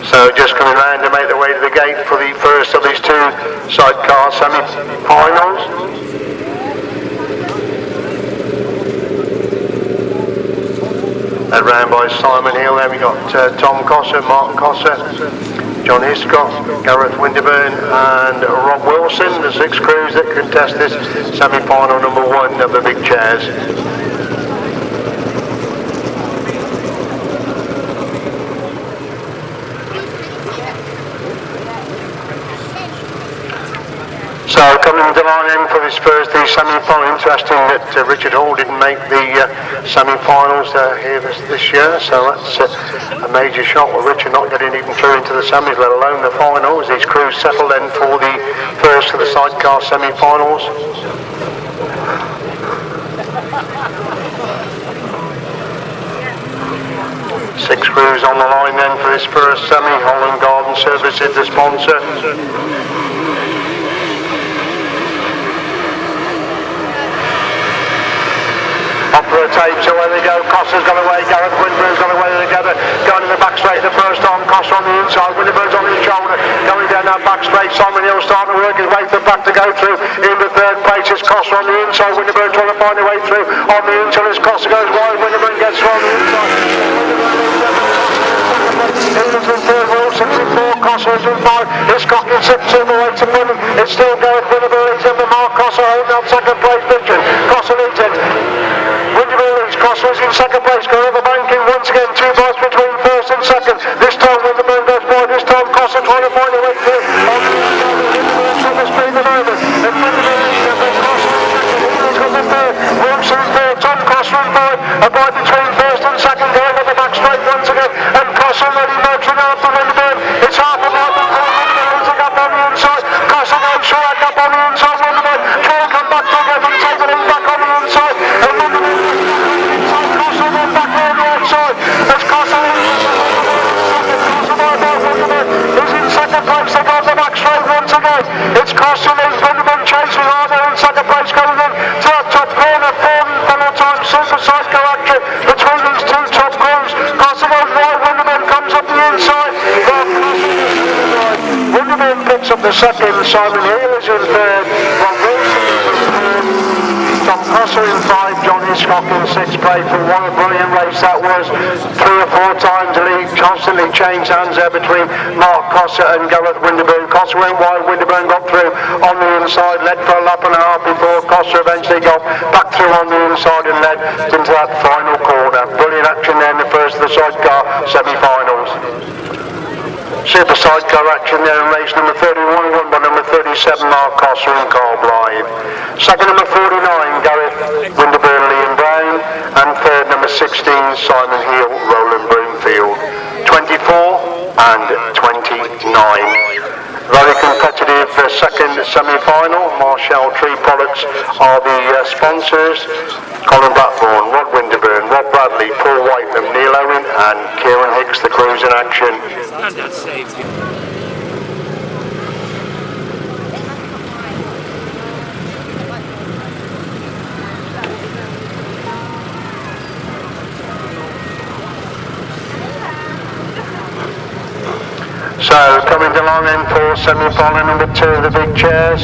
So just coming round to make their way to the gate for the first of these 2 sidecar semi-finals. Led round by Simon Hill. Then we got Tom Cosser, Mark Cosser, John Hiscock, Gareth Winterburn and Rob Wilson, the 6 crews that contest this semi-final number 1 of the big chairs. So coming to the line in for this Thursday semi-final, interesting that Richard Hall didn't make the semi-finals here this year, so that's a major shock with Richard not getting even through into the semis, let alone the finals. His crews settle then for the first of the sidecar semi-finals. Six crews on the line then for this first semi. Holland Garden Services, the sponsor. Up for a tape, so away they go. Cossa's gone away, Gareth Winterburn gone away together. Going in the back straight the first time, Cossa on the inside, Winterburn's on his shoulder. Going down that back straight, Simon Hill starting to work his way to the back to go through. In the third place is Cossa on the inside, Winterburn trying to find a way through. On the inside as Cossa goes wide, Winterburn gets through on the inside. England's in third, Wilson's in fourth, Cossa is in 5. Hiscock in 6 all the way to winning. It's still Gareth Winterburn, he's in the mark. Cossa holding out second place picture. Cossa leads it. Winterburn leads, Cossa is in second place, going over banking once again, 2 bars between first and second. This time Winterburn goes by, this time Cossa trying to find a way through. On the inside, Winterburn on the speed of over. And Winterburn leads it, then Cossa in second, England's got the third. Wilson in third, Tom Cossa in 5. A bite between first and second, going over the back straight once again. And Cossa ready motoring out to Winterburn. It's half a mile before Winterburn loses a gap on the inside. Cossa goes short, a gap on the inside. Winterburn trying to come back together and take it in back on the inside. And Winterburn inside, Cossa then back on the outside. As Cossa Cossa by Winterburn is in second place. They go on the back straight once again. It's Cossa leads, Winterburn chasing hard there in second place, going in to that top corner. 4 final time super sidecar action between these 2 top crews. Cossa goes wide, Winterburn comes up the inside. Winterburn picks up the second, Simon Hill is in third, Rob Wilson is in third, Tom Cossa in 5, John Hiscock in 6th place. For what a brilliant race that was. 3 or 4 times the lead constantly changed hands there between Mark Cossa and Gareth Winterburn. Cossa went wide, Winterburn got through on the inside, led for a lap and a half before Cossa eventually got back through on the inside and led into that final corner. Brilliant action there in the first of the sidecar semi-finals. Super sidecar action there in race number 31, won by number 37, Mark Cossa and Carl Blythe. Second, number 49, Gareth Winterburn, Liam Brown. And third, number 16, Simon Hill, Roland Broomfield. 24 and 29. Very competitive second semi-final. Marshall Tree Products are the sponsors. Colin Blackburn, Rod Winterburn, Rob Bradley, Paul Whitenham, Neil Owen and Kieran Hicks, the crews in action. And that saved you. So coming along in for semi-final number 2 of the big chairs.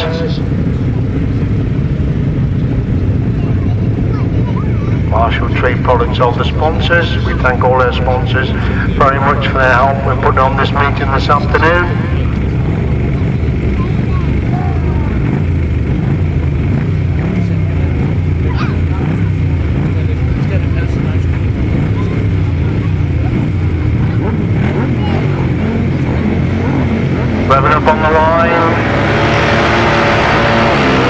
Marshall Tree Products are the sponsors. We thank all our sponsors very much for their help in putting on this meeting this afternoon. Revving up on the line.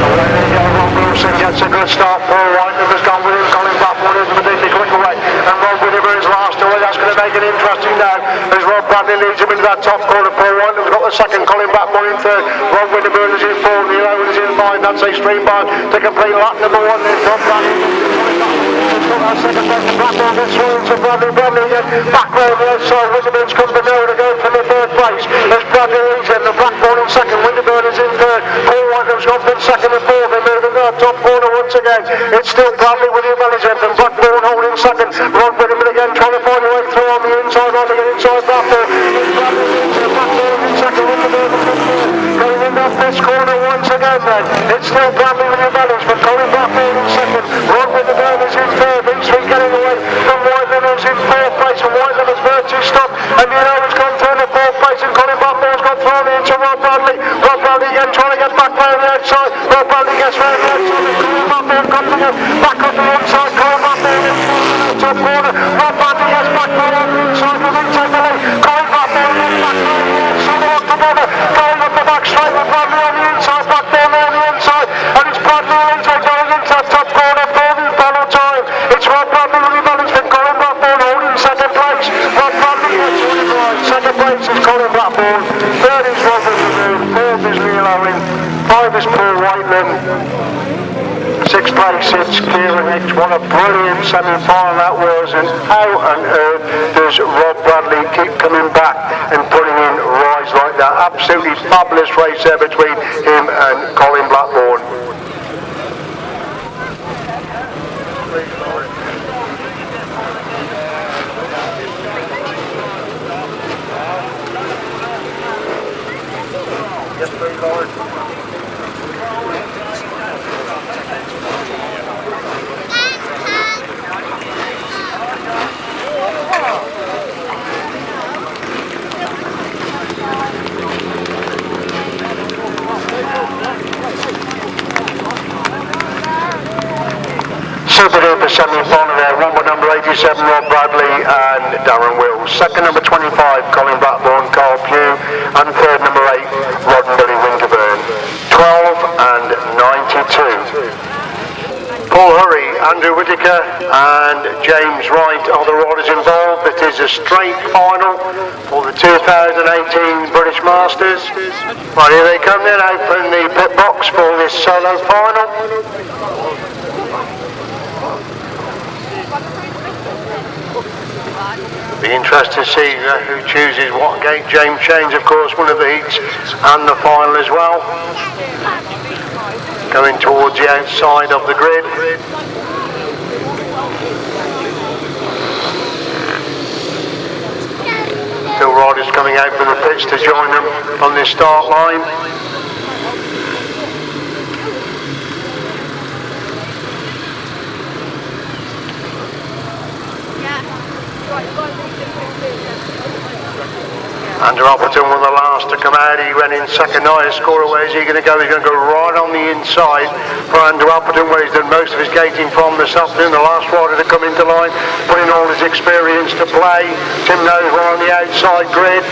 Away they go, Rob Wilson gets a good start. Paul Whitenham has gone with him. Colin Blackburn is particularly quick away. And Rob Winterburn's last away. That's going to make it interesting now as Rob Bradley leads him into that top corner. Paul Whitenham's got the second. Colin Blackburn in third. Rob Winterburn is in 4. Neil Owen is in 5. That's Extreme Bar to complete lap number 1. There's Rob Bradley. Second place to Blackburn gets through into Bradley. Bradley again back row the outside. Winterburn's come to nowhere to go for the third place. As Bradley leads him. The Blackburn in second. Winterburn is in third. Paul Whiteham's gone from second to 4th. They're moving to that top corner once again. It's still Bradley with the management and Blackburn holding second. Rod Winterburn again trying to find a way through on the inside. On the inside Blackburn. Bradley leads him. Blackburn in second. Winterburn in third. Going in that first corner once again then. It's still Bradley with the management. Colin Blackburn in second. Rod Winterburn is in third. Eastman getting away from Whiteham's in 4th place. And Whiteham's virtue stopped. And Owen's gone through in the 4th place. And Colin Blackburn sixth place, it's Gawsworth. What a brilliant semi-final that was, and how on earth does Rob Bradley keep coming back and putting in rides like that? Absolutely fabulous race there between him and Colin Blackburn. Yes, please, Lord. Super duper semi-final there, one by number 87 Rob Bradley and Darren Wills. Second number 25 Colin Blackburn, Carl Pugh, and third number 8 Rod and Billy Winterburn. 12 and 92. Paul Hurry, Andrew Whittaker and James Wright are the riders involved. It is a straight final for the 2018 British Masters. Right, here they come then, open the pit box for this solo final. Be interesting to see who chooses what gate. James Shane's, of course, one of the heats and the final as well. Going towards the outside of the grid. Still riders coming out from the pits to join them on this start line. Andrew Appleton was the last to come out. He went in second highest scorer. Where is he going to go? He's going to go right on the inside for Andrew Appleton, where he's done most of his gating from this afternoon. The last rider to come into line, putting all his experience to play. Tim Nova on the outside grid.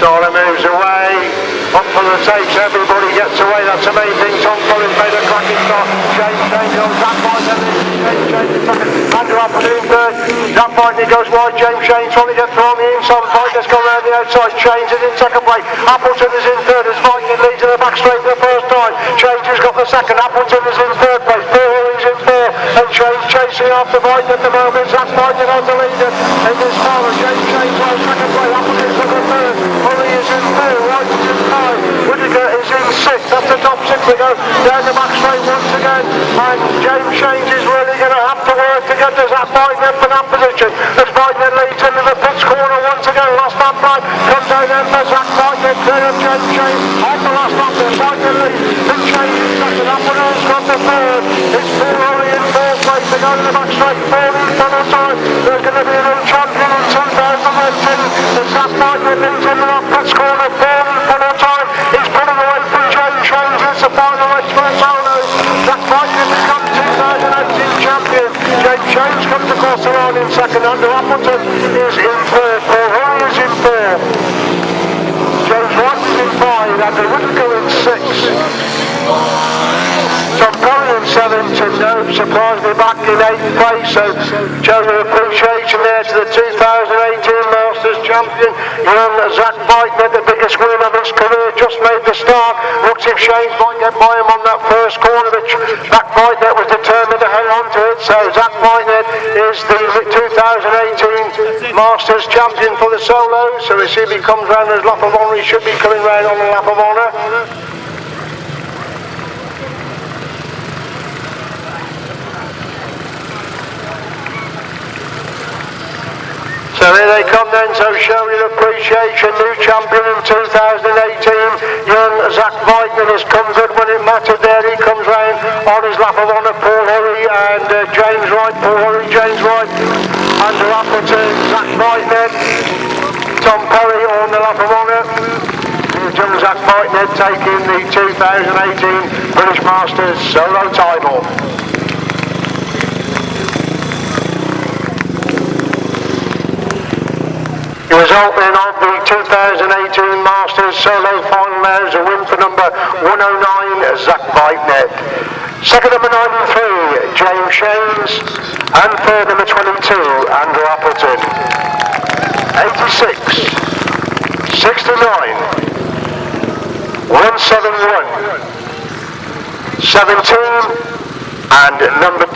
Starter moves away. Up for the tapes, everybody gets away. That's amazing. Tom Collins made a cracking start. James Shane's on Zach Wajtknecht. James Shane's second. Andrew Appleton third. Zach Wajtknecht goes wide. James Shane's trying to get through on the inside. Wajtknecht's gone around the outside. Shane's is in second place. Appleton is in third as Wajtknecht leads in the back straight for the first time. Shane's has got the second. Appleton is in third place. Paul is in fourth. And Shane's chasing after Wajtknecht at the moment. Zach Wajtknecht on the leader in this final. James Shane's on second place. Appleton's on the third. Holly is in fourth. Wright is in five. Whittaker is in sixth. That's the top six to go down the back straight once again. And James Shane's is really going to have to work to get to Zach Wajtknecht for that position. As Wajtknecht leads into the pits corner once again. Last lap line comes down there for Zach Wajtknecht. There of James Shane's on the last lap there. Wajtknecht leads. Big Shane's in second. Appleton's got the third. It's Paul Hurry in fourth place to go to the back straight. 4 final time. There's going to be a new champion in 2018. As Zach Wajtknecht leads into that pits corner. 4 final time. He's pulling away from James Shane's. It's the final race for the solos. Zach Wajtknecht becomes 2018 champion. James Shane's comes across the line in second. Andrew Appleton is in third. Paul Hurry is in fourth. James Wright is in five. Andrew Whittaker in six. Tom Perry in seventh, and no surprise me back in eighth place. So showing an appreciation there to the 2018 Masters champion, young Zach Wajtknecht, the biggest win of his career, just made the start. Looks if Shane's might get by him on that first corner, but Zach Wajtknecht was determined to hang on to it. So Zach Wajtknecht is the 2018 Masters champion for the solos. So as soon as he comes round his lap of honour, he should be coming round on the lap of honour. So here they come then, so showing appreciation, new champion in 2018, young Zach Wajtknecht has come good when it mattered there. He comes round on his lap of honour. Paul Hurry and James Wright. Paul Hurry, James Wright, Andrew Appleton, Zach Wajtknecht, Tom Perry on the lap of honour. Young Zach Wajtknecht taking the 2018 British Masters solo title. The result then of the 2018 Masters solo final now is a win for number 109, Zach Wajtknecht. Second number 93, James Shane's, and third number 22, Andrew Appleton. 86, 69, 171, 17 and number 2.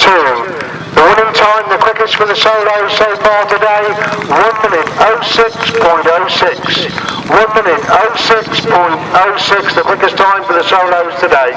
The winning time, the quickest for the solos so far today, 1 minute 06.06. 1 minute 06.06, the quickest time for the solos today.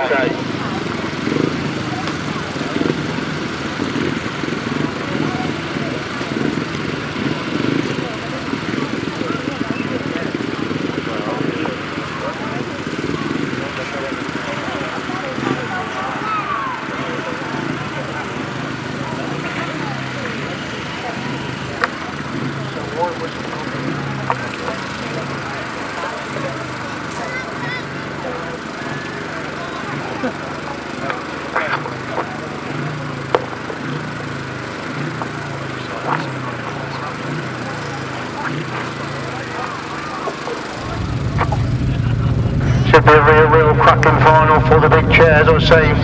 Should be a real cracking final for the big chairs. I say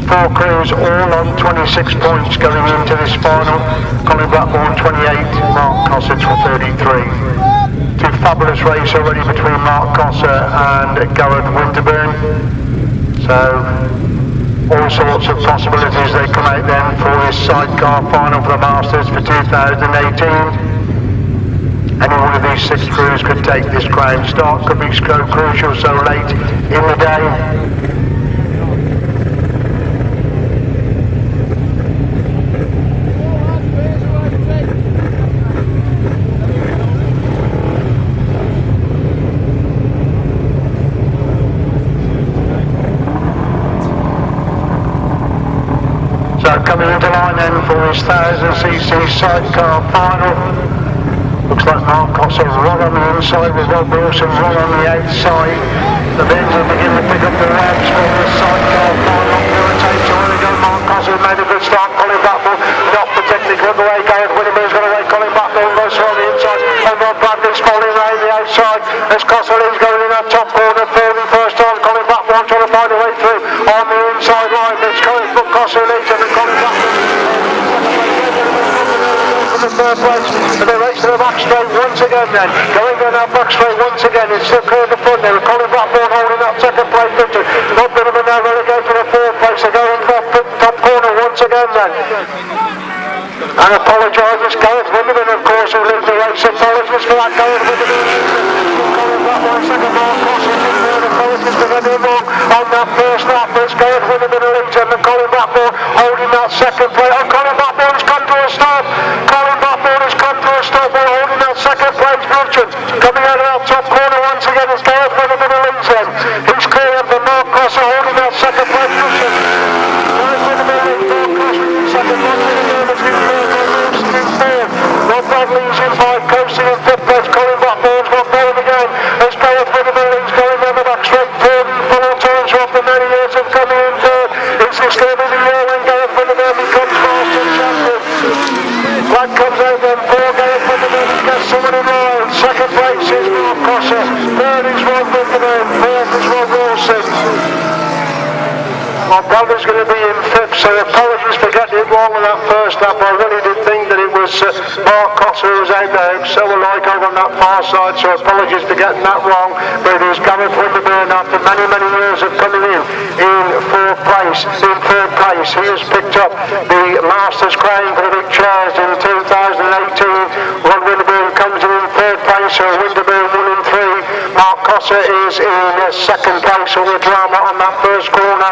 4 crews all on 26 points going into this final. Colin Blackburn 28, Mark Cossett for 33. Two fabulous races already between Mark Cossett and Gareth Winterburn. So all sorts of possibilities they come out then for this sidecar final for the Masters for 2018. Any one of these 6 crews could take this crown. Start could be so crucial so late in the day. So coming into line then for this 1000cc sidecar final. Looks like Mark Cossett right on the inside with Rob Wilson right on the outside. The bins will begin to pick up the revs for the sidecar final. Irritates where they go. Mark Cossett made a good start. Colin Blackburn not particularly good away. Gareth Winterburn got away. Colin Blackburn goes on the inside. And Rob Bradley's falling around the outside. As Cossett is going in that top corner, third and first time. Colin Blackburn trying to find a way through on the inside line. It's Colin Cossett leads and Colin Blackburn. The third place, and they race to the back straight once again then. Going down that back straight once again, it's still clear in the front there. Colin Blackburn holding that second place picture. Not bit of a now relegate to the fourth place. They're going into that top corner once again then. And apologises, Gareth Winterburn of course who leads the race. Apologies for that, Gareth Winterburn. Colin Blackburn second, Mark Cossett in third. Apologies for getting wrong on that first lap. It's Gareth Winterburn who leads and Colin Blackburn holding that second place. And Colin Blackburn's come to a stop. Colin Blackburn has come to a stop while holding that second place position. Coming out of that top corner once again is Gareth Winterburn who leads him. He's clear from Mark Cossett holding that second place position. Gareth Winterburn leads Mark Cossett in second. Rob Bradley's in 5, coasting in 5th place. Colin Blackburn's got going again. As Gareth Winterburn is going down the back straight third and 4 times after many years of coming in third. Is this going to be the year when Gareth Winterburn becomes Master Champion? Flag comes out then for Gareth Winterburn. Gets someone in line. Second place is Mark Cossett. Third is Rob Winterburn. Fourth is Rob Wilson. My brother's going to be in 5th, so apologies for getting it wrong on that first lap. I really did think that it was Mark Cossett who was out there, so alike over on that far side, so apologies for getting that wrong. But it was Gareth Winterburn after many years of coming in 4th place. In 3rd place, he has picked up the Masters crown for the big chairs in 2018. Rod Winterburn comes in 3rd place, so Winterburn 1 in 3. Mark Cossett is in 2nd place. All the drama on that first corner.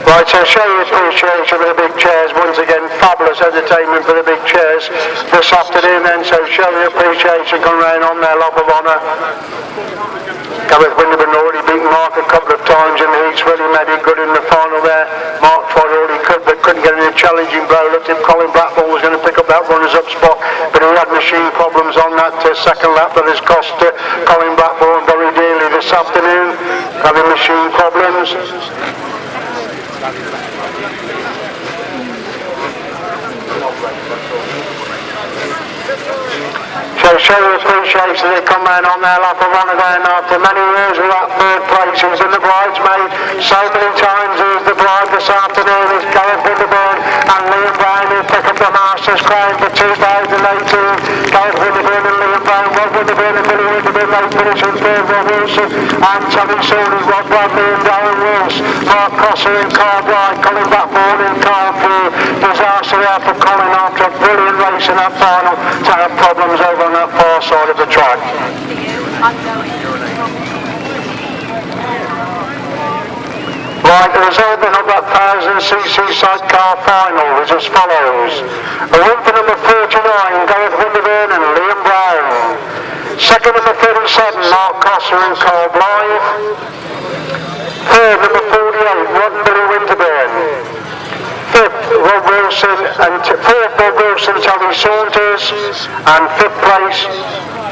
Right, so show your appreciation for the big chairs. Once again, fabulous entertainment for the big chairs this afternoon then, so show your appreciation, come round on their log of honour. Gareth Winterburn already beaten Mark a couple of times and he's really made it good in the final there. Mark tried all he could but couldn't get any challenging blow. Looked if Colin Blackburn was going to pick up that runners-up spot, but he had machine problems on that second lap that has cost Colin Blackburn very dearly this afternoon, having machine problems. So show your appreciation they come round on their lap of honour going after many years of that 3rd place. He was in the bridesmaid so many times. He was the bride this afternoon. It's Gareth Winterburn and Liam Brown who pick up the Masters crown for 2018. Gareth Winterburn and Liam Brown Rob Winterburn and Billy Winterburn, they finish in third, Rob Wilson, and Tommy Saunders, Rob Bradley and Darren Wills. Mark Crosser in car Wright, Colin Blackburn in car through. Disaster there for Colin after a brilliant race in that final to have problems over on that far side of the track. Right, the result then of that 1000cc sidecar final was as follows. A win for number 49, Gareth Winterburn and Liam Brown. Second, number 37, Mark Crosser in car Blythe. Third, number 48, Rod and Billy Winterburn. Fifth, Rob Wilson and fourth, Bob Wilson, Charlie Saunders, and fifth place,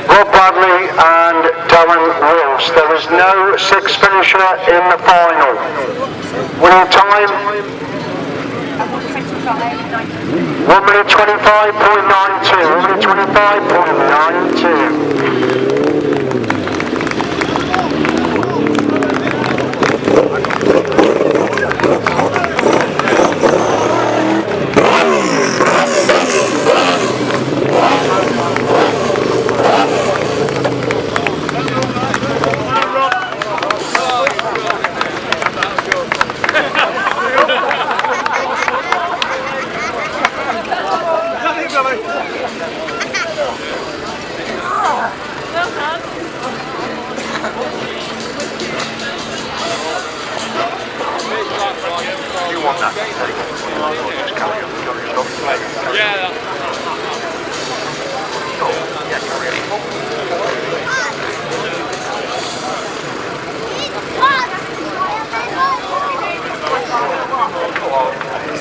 Rob Bradley and Darren Wills. There was no sixth finisher in the final. Winning time 1 minute 25.92. 1 minute 25.92.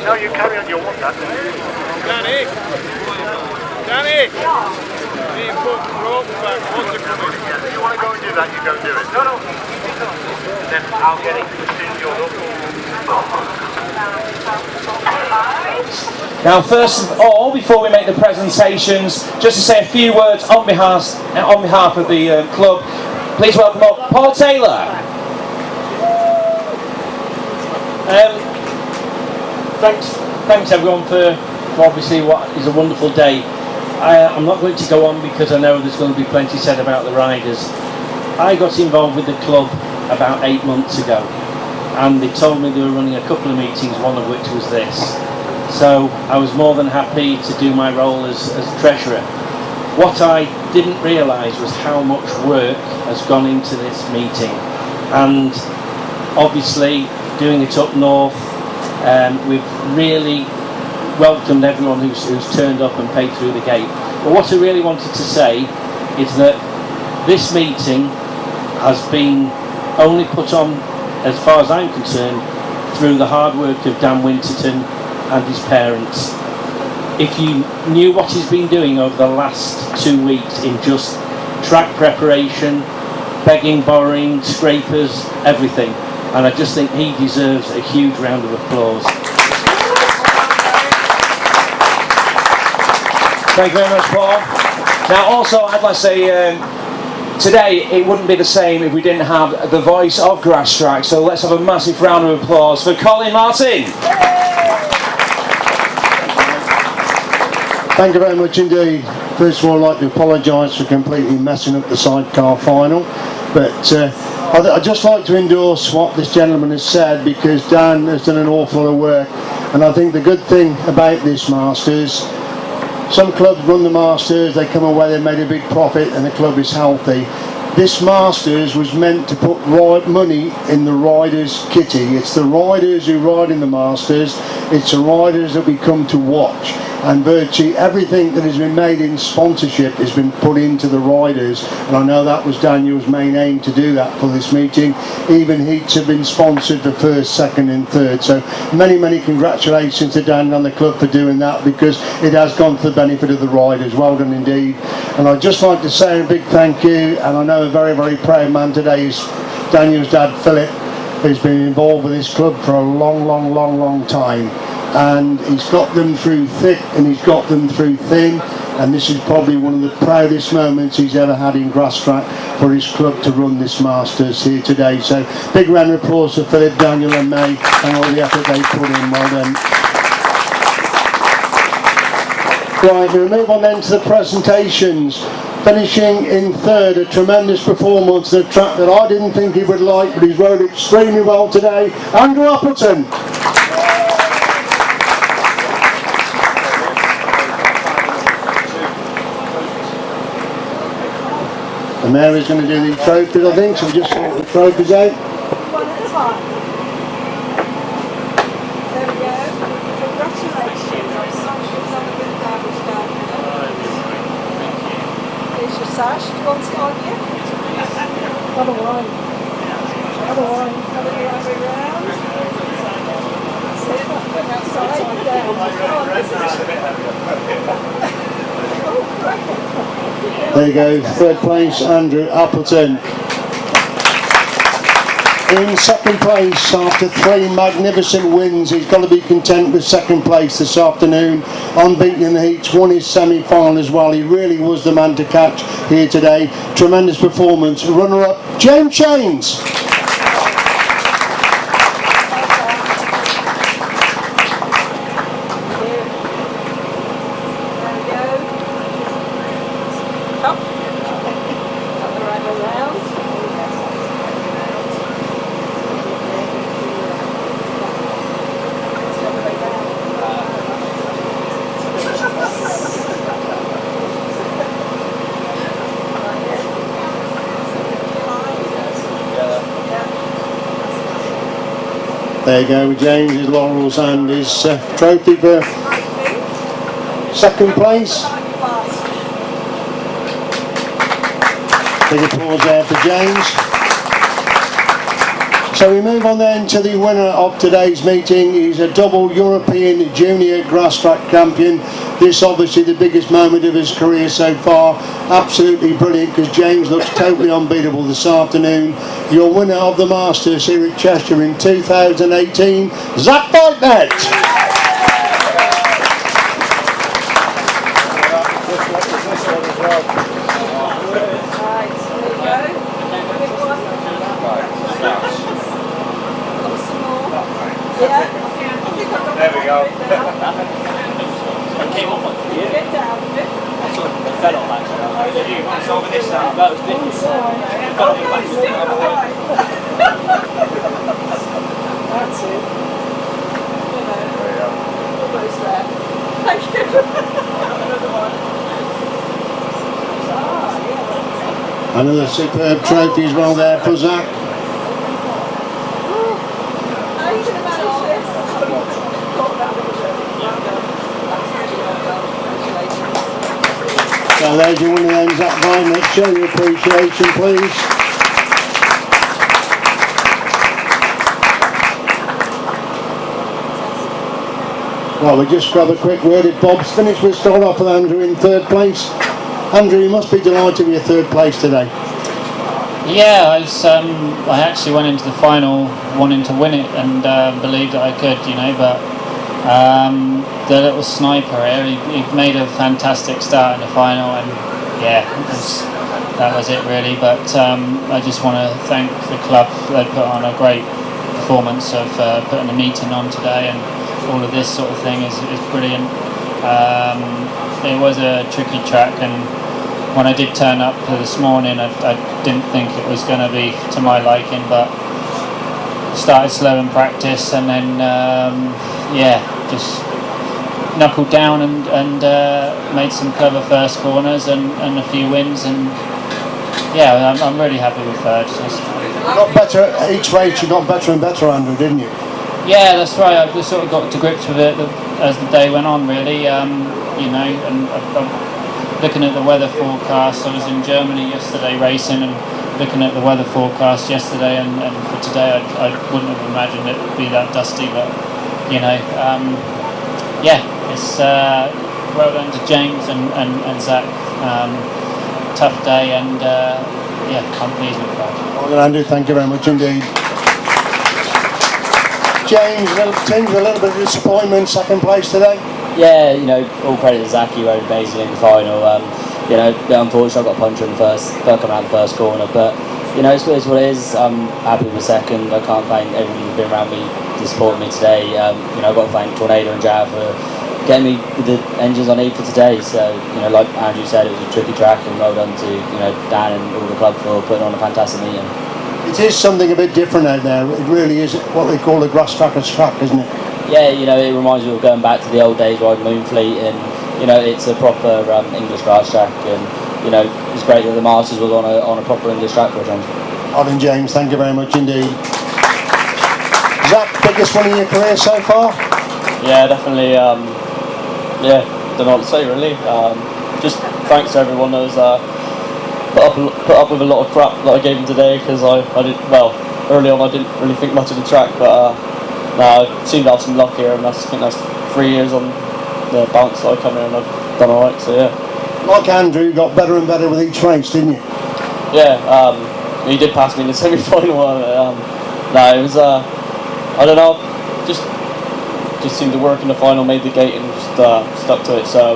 No, you carry on, you'll want that. Danny! Danny! Me and put rope back, what's it coming? Yeah, if you want to go and do that, you go and do it. No. Then I'll get it as soon as you're up. Now, first of all, before we make the presentations, just to say a few words on behalf of the club, please welcome up Paul Taylor. Thanks everyone for obviously what is a wonderful day. I'm not going to go on because I know there's going to be plenty said about the riders. I got involved with the club about 8 months ago, and they told me they were running a couple of meetings, one of which was this. So I was more than happy to do my role as treasurer. What I didn't realise was how much work has gone into this meeting, and obviously doing it up north, we've really welcomed everyone who's turned up and paid through the gate. But what I really wanted to say is that this meeting has been only put on, as far as I'm concerned, through the hard work of Dan Winterton and his parents. If you knew what he's been doing over the last 2 weeks in just track preparation, begging, borrowing, scrapers, everything, and I just think he deserves a huge round of applause. Thank you very much, Paul. Now also I'd like to say today it wouldn't be the same if we didn't have the voice of Grasstrack, so let's have a massive round of applause for Colin Martin. Thank you very much indeed. First of all, I'd like to apologise for completely messing up the sidecar final, but I'd just like to endorse what this gentleman has said, because Dan has done an awful lot of work, and I think the good thing about this Masters, some clubs run the Masters, they come away, they made a big profit and the club is healthy. This Masters was meant to put money in the riders' kitty. It's the riders who ride in the Masters, it's the riders that we come to watch, and virtually everything that has been made in sponsorship has been put into the riders, and I know that was Daniel's main aim to do that for this meeting. Even heats have been sponsored for first, second and third, so many congratulations to Dan and the club for doing that, because it has gone for the benefit of the riders. Well done indeed. And I'd just like to say a big thank you, and I know a very proud man today is Daniel's dad Philip, who's been involved with this club for a long time, and he's got them through thick and he's got them through thin, and this is probably one of the proudest moments he's ever had in Grasstrack for his club to run this Masters here today. So big round of applause for Philip, Daniel and May and all the effort they put in. Well done. Right, we'll move on then to the presentations. finishing in third, a tremendous performance, a track that I didn't think he would like, but he's rode extremely well today. Andrew Appleton. And Mary's going to do the trophies, I think, so we just sort the trophies out. One at a time. There we go. Congratulations. I'm sorry it's not a good damage down there. Here's your sash. Do you want it on you? Have a wine. Have a wine. Have a way round. That's it. Look outside. Down. Oh, great. There you go, third place, Andrew Appleton. In second place, after 3 magnificent wins, he's got to be content with second place this afternoon. Unbeaten in the heats, won his semi-final as well. He really was the man to catch here today. Tremendous performance. Runner-up, James Chains. There you go with James, his laurels and his trophy for second place. Big applause there for James. So we move on then to the winner of today's meeting. He's a double European Junior Grasstrack champion. This obviously the biggest moment of his career so far. Absolutely brilliant, because James looks totally unbeatable this afternoon. Your winner of the Masters here at Chester in 2018, Zach Wajtknecht. There we go. Get down a bit. Fell off actually. It's over this side. No, it's this side. That's it. Almost there. Thank you. Another superb trophy as well there for Zach. How are you going to manage this? So there's your winner then, Zach Wajtknecht. Show your appreciation, please. Well, we just grab a quick word. If Bob's finished, we'll start off with Andrew in third place. Andrew, you must be delighted with your third place today. Yeah, I actually went into the final wanting to win it and believed that I could, but the little sniper here, he made a fantastic start in the final, and yeah, that was it really. But I just want to thank the club. They put on a great performance of putting the meeting on today, and all of this sort of thing is brilliant. It was a tricky track, and when I did turn up this morning, I didn't think it was going to be to my liking, but started slow in practice, and then just knuckled down and made some clever first corners and a few wins, and yeah, I'm really happy with third. Got better each race. You got better and better, Andrew, didn't you? Yeah, that's right. I just sort of got to grips with it as the day went on, really. And looking at the weather forecast, I was in Germany yesterday racing, and looking at the weather forecast yesterday and for today, I wouldn't have imagined it would be that dusty, but it's well done to James and Zach. Tough day, and I'm pleased with that. Well, Andrew, thank you very much indeed. James, a little bit of disappointment, second place today. Yeah, all credit to Zach. He rode amazingly in the final. Unfortunately, I got punched in the first coming out the first corner, but it's what it is. I'm happy with second. I can't thank everyone who's been around me to support me today. I've got to thank Tornado and Jav for getting me with the engines I need for today. So, you know, like Andrew said, it was a tricky track, and well done to, you know, Dan and all the club for putting on a fantastic meeting. It is something a bit different out there. It really is what they call a Grasstracker's track, isn't it? Yeah, you know, it reminds me of going back to the old days riding Moonfleet, and, you know, it's a proper English grass track, and, you know, it's great that the Masters was on a proper English track for a change. Olin James, thank you very much indeed. Zach, biggest one of your career so far? Yeah, definitely. Yeah, don't know what to say really. Just thanks to everyone that was put up with a lot of crap that I gave him today, because I did well early on. I didn't really think much of the track, but I seem to have some luck here, and I think that's 3 years on the bounce that I come here and I've done alright. So yeah. Like Andrew, you got better and better with each race, didn't you? Yeah, he did pass me in the semi-final. No, it was I don't know, just seemed to work in the final, made the gate and just stuck to it. So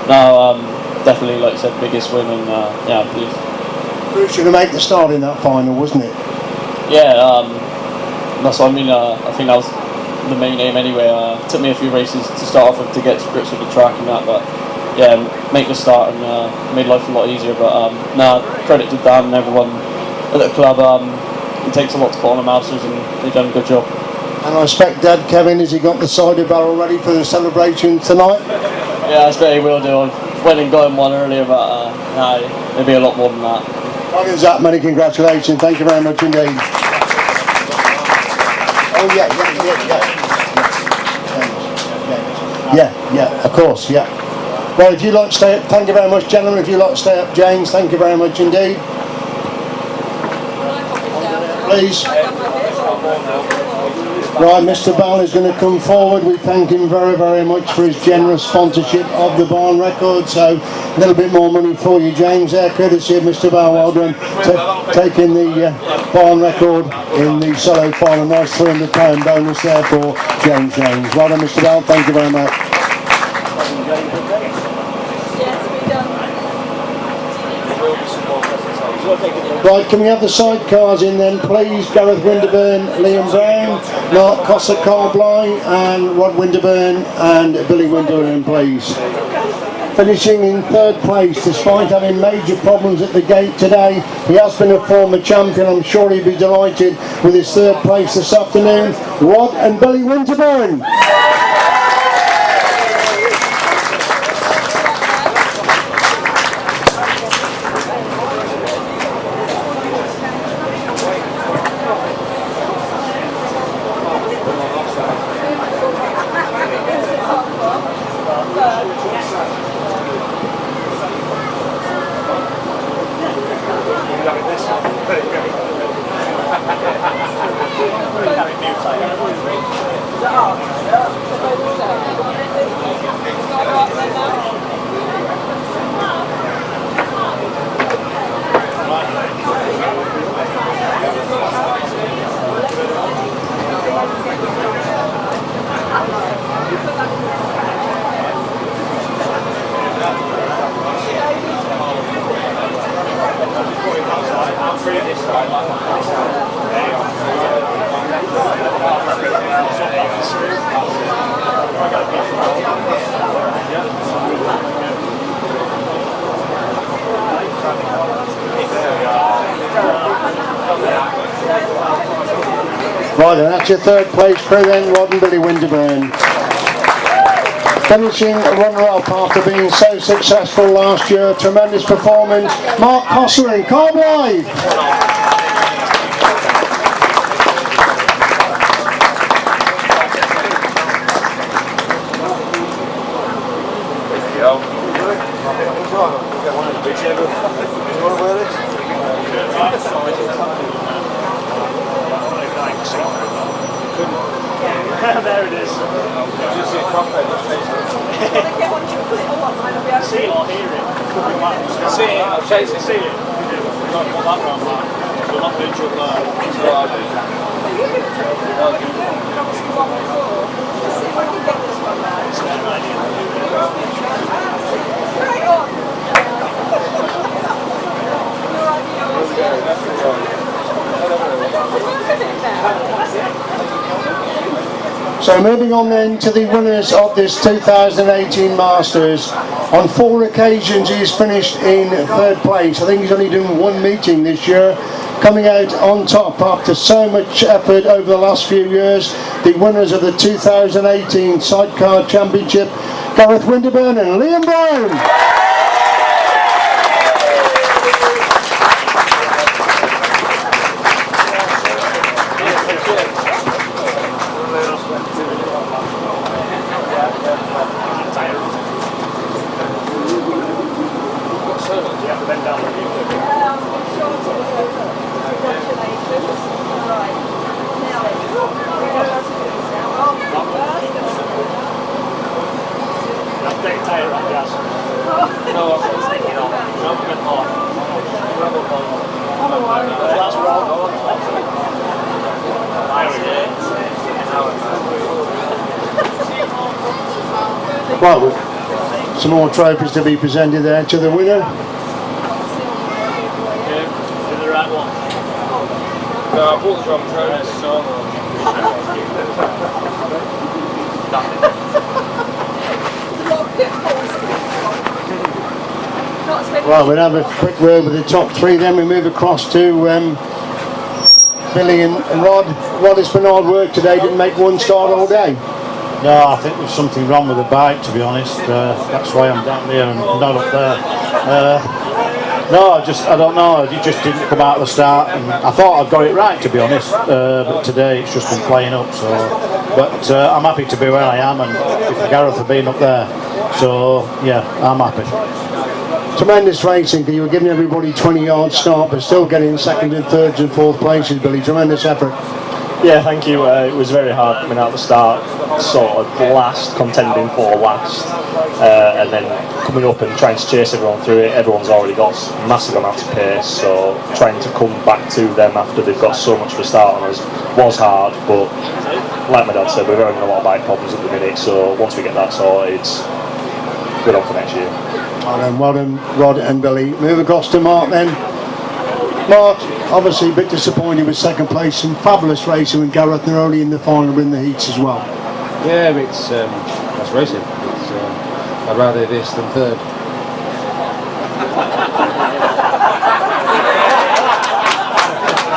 no, definitely, like you said, biggest win, and yeah, I'm pleased. Crucial to make the start in that final, wasn't it? Yeah, that's what I mean. I think that was the main aim anyway. It took me a few races to start off with to get to grips with the track and that, but yeah, make the start and made life a lot easier. But no, credit to Dan and everyone at the club. It takes a lot to put on the Masters, and they've done a good job. And I expect Dad Kevin, has he got the cider barrel ready for the celebration tonight? Yeah, I expect he will do. I went and got him one earlier, but no, there'll be a lot more than that. Well, Zach, many congratulations. Thank you very much indeed. Oh yeah, of course, yeah. Well, if you'd like to stay up, thank you very much, gentlemen. If you'd like to stay up, James, thank you very much indeed. Please. Right, Mr. Bell is going to come forward. We thank him very, very much for his generous sponsorship of the barn record. So a little bit more money for you, James, there, courtesy of Mr. Bell. Well done, taking the barn record in the solo final. Nice £300 bonus there for James. Well done, Mr. Bell. Thank you very much. Right, can we have the sidecars in then, please? Gareth Winterburn, Liam Brown, Mark Cossa, Carl Bly, and Rod Winterburn and Billy Winterburn, please. Finishing in third place, despite having major problems at the gate today, he has been a former champion. I'm sure he'll be delighted with his third place this afternoon. Rod and Billy Winterburn. Right, and that's your third place crew then, Rod and Billy Winterburn. Finishing runner-up after being so successful last year, tremendous performance, Mark Cossa and Carl Bly. There it is. See it or hear it? See it. I'll chase it. See it. We've got that round, Mark. We're not doing each So moving on then to the winners of this 2018 Masters. On 4 occasions he's finished in 3rd place. I think he's only done 1 meeting this year. Coming out on top after so much effort over the last few years. The winners of the 2018 Sidecar Championship, Gareth Winterburn and Liam Brown. Well, some more trophies to be presented there to the winner. Yeah, the right one. No, I bought the wrong trophies, so. Well, we'll have a quick word with the top 3, then we move across to Billy and Rod. Rod, it's been hard work today, didn't make 1 start all day. No, I think there's something wrong with the bike, to be honest. That's why I'm down here and not up there. No, I don't know. It just didn't come out at the start, and I thought I'd got it right, to be honest. But today it's just been playing up. So, but I'm happy to be where I am, and if Gareth had been up there, so yeah, I'm happy. Tremendous racing. You were giving everybody 20-yard start, but still getting 2nd and 3rd and 4th places, Billy. Tremendous effort. Yeah, thank you. It was very hard coming out the start, sort of last, contending for last, and then coming up and trying to chase everyone through it. Everyone's already got massive amounts of pace, so trying to come back to them after they've got so much of a start on us was hard, but like my dad said, we're having a lot of bike problems at the minute, so once we get that sorted, good on for next year. Well done, Rod and Billy. Move across to Mark then. Mark, obviously a bit disappointed with 2nd place. Some fabulous racing with Gareth Neroli in the final in the heats as well. Yeah, it's that's racing. It's, I'd rather this than 3rd.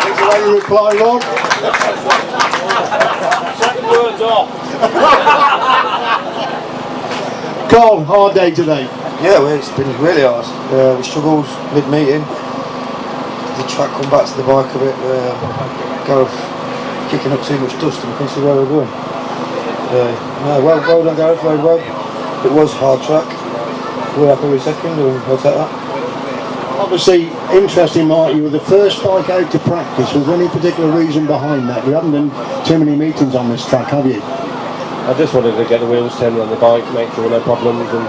Take away your reply, Rod. Second words off. Carl, hard day today. Yeah, well, it's been really hard. We struggled mid-meeting. The track come back to the bike a bit. Gareth kicking up too much dust and we couldn't see where we were going. No, well done Gareth, very well. It was a hard track. We're happy with 2nd and we'll take that. Obviously, interesting, Mark, you were the first bike out to practice. Was there any particular reason behind that? We haven't done too many meetings on this track, have you? I just wanted to get the wheels turned on the bike, make sure no problems, and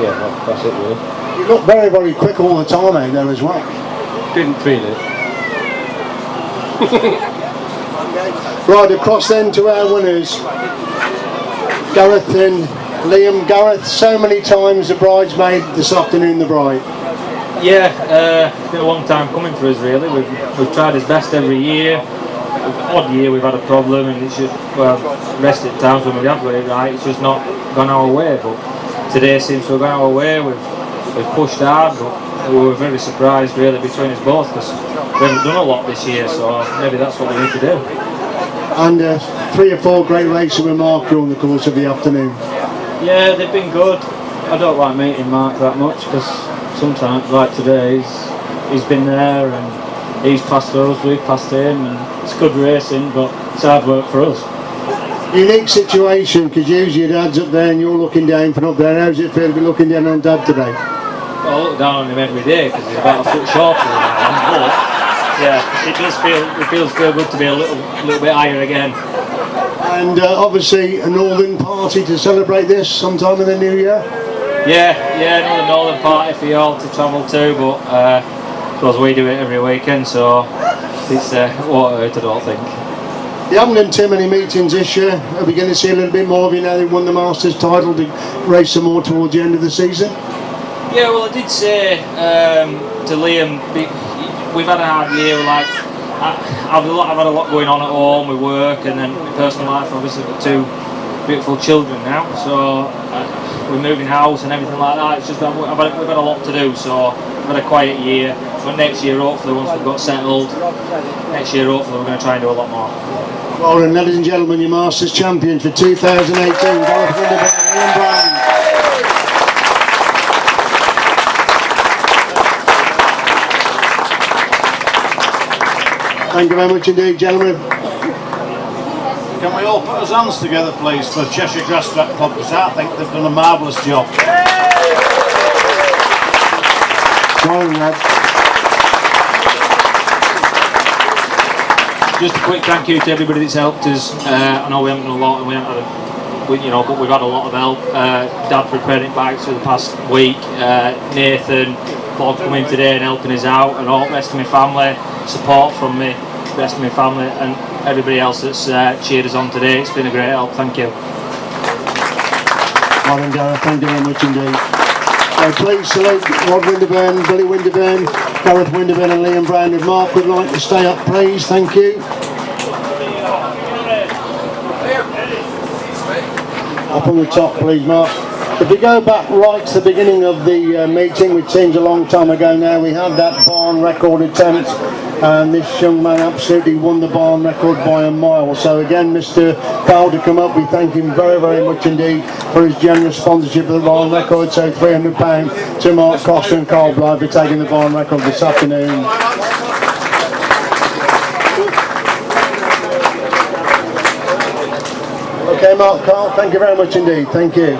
yeah, that's it really. You look very, very quick all the time out there as well. Didn't feel it. Right, across then to our winners, Gareth and Liam. Gareth, so many times the bridesmaid, this afternoon the bride. Yeah, it's been a long time coming for us really. We've tried his best every year. Odd year we've had a problem, and it's just, well, rest at times when we have got it right, it's just not gone our way, but today seems to have gone our way. We've pushed hard, but we were very surprised really between us both, because we haven't done a lot this year, so maybe that's what we need to do. And 3 or 4 great races with Mark during the course of the afternoon. Yeah, they've been good. I don't like meeting Mark that much, because sometimes, like today, he's been there and he's passed us, we've passed him, and it's good racing, but it's hard work for us. Unique situation, because usually your dad's up there and you're looking down from up there. How does it feel to be looking down on Dad today? Well, I look down on him every day because he's about a foot shorter than I am, but yeah, it feels good to be a little bit higher again. And obviously a northern party to celebrate this sometime in the new year? Yeah, another northern party for you all to travel to, but I suppose we do it every weekend, so it's won't hurt, I don't think. You haven't done too many meetings this year. Are we going to see a little bit more of you now they've won the Masters title to race some more towards the end of the season? Yeah, well I did say to Liam, we've had a hard year, like I've had a lot going on at home with work and then my personal life. Obviously, I've got 2 beautiful children now, so we're moving house and everything like that. It's just we've had a lot to do, so we've had a quiet year. But next year, hopefully, once we've got settled, next year, hopefully, we're going to try and do a lot more. Well then, ladies and gentlemen, your Masters champions for 2018, Gareth Winterburn and Liam Brown. Thank you very much indeed, gentlemen. Can we all put our hands together, please, for Cheshire Grasstrack Club, because I think they've done a marvellous job. Well, lads. Just a quick thank you to everybody that's helped us. I know we haven't done a lot, and we haven't had but we've had a lot of help. Dad preparing bikes for the past week. Nathan, Bob coming today and helping us out, and all the rest of my family, support from me, the rest of my family, and everybody else that's cheered us on today. It's been a great help. Thank you. Well done, Gareth. Thank you very much indeed. Please salute Rod Winterburn, Billy Winterburn, Gareth Winterburn and Liam Brown. If Mark would like to stay up, please. Thank you. Up on the top, please, Mark. If we go back right to the beginning of the meeting, which seems a long time ago now, we had that barn record attempt, and this young man absolutely won the barn record by a mile. So again, Mr. Powell to come up, we thank him very, very much indeed for his generous sponsorship of the barn record. So £300 to Mark Costa and Carl Blythe for taking the barn record this afternoon. Okay, Mark, Carl, thank you very much indeed. Thank you.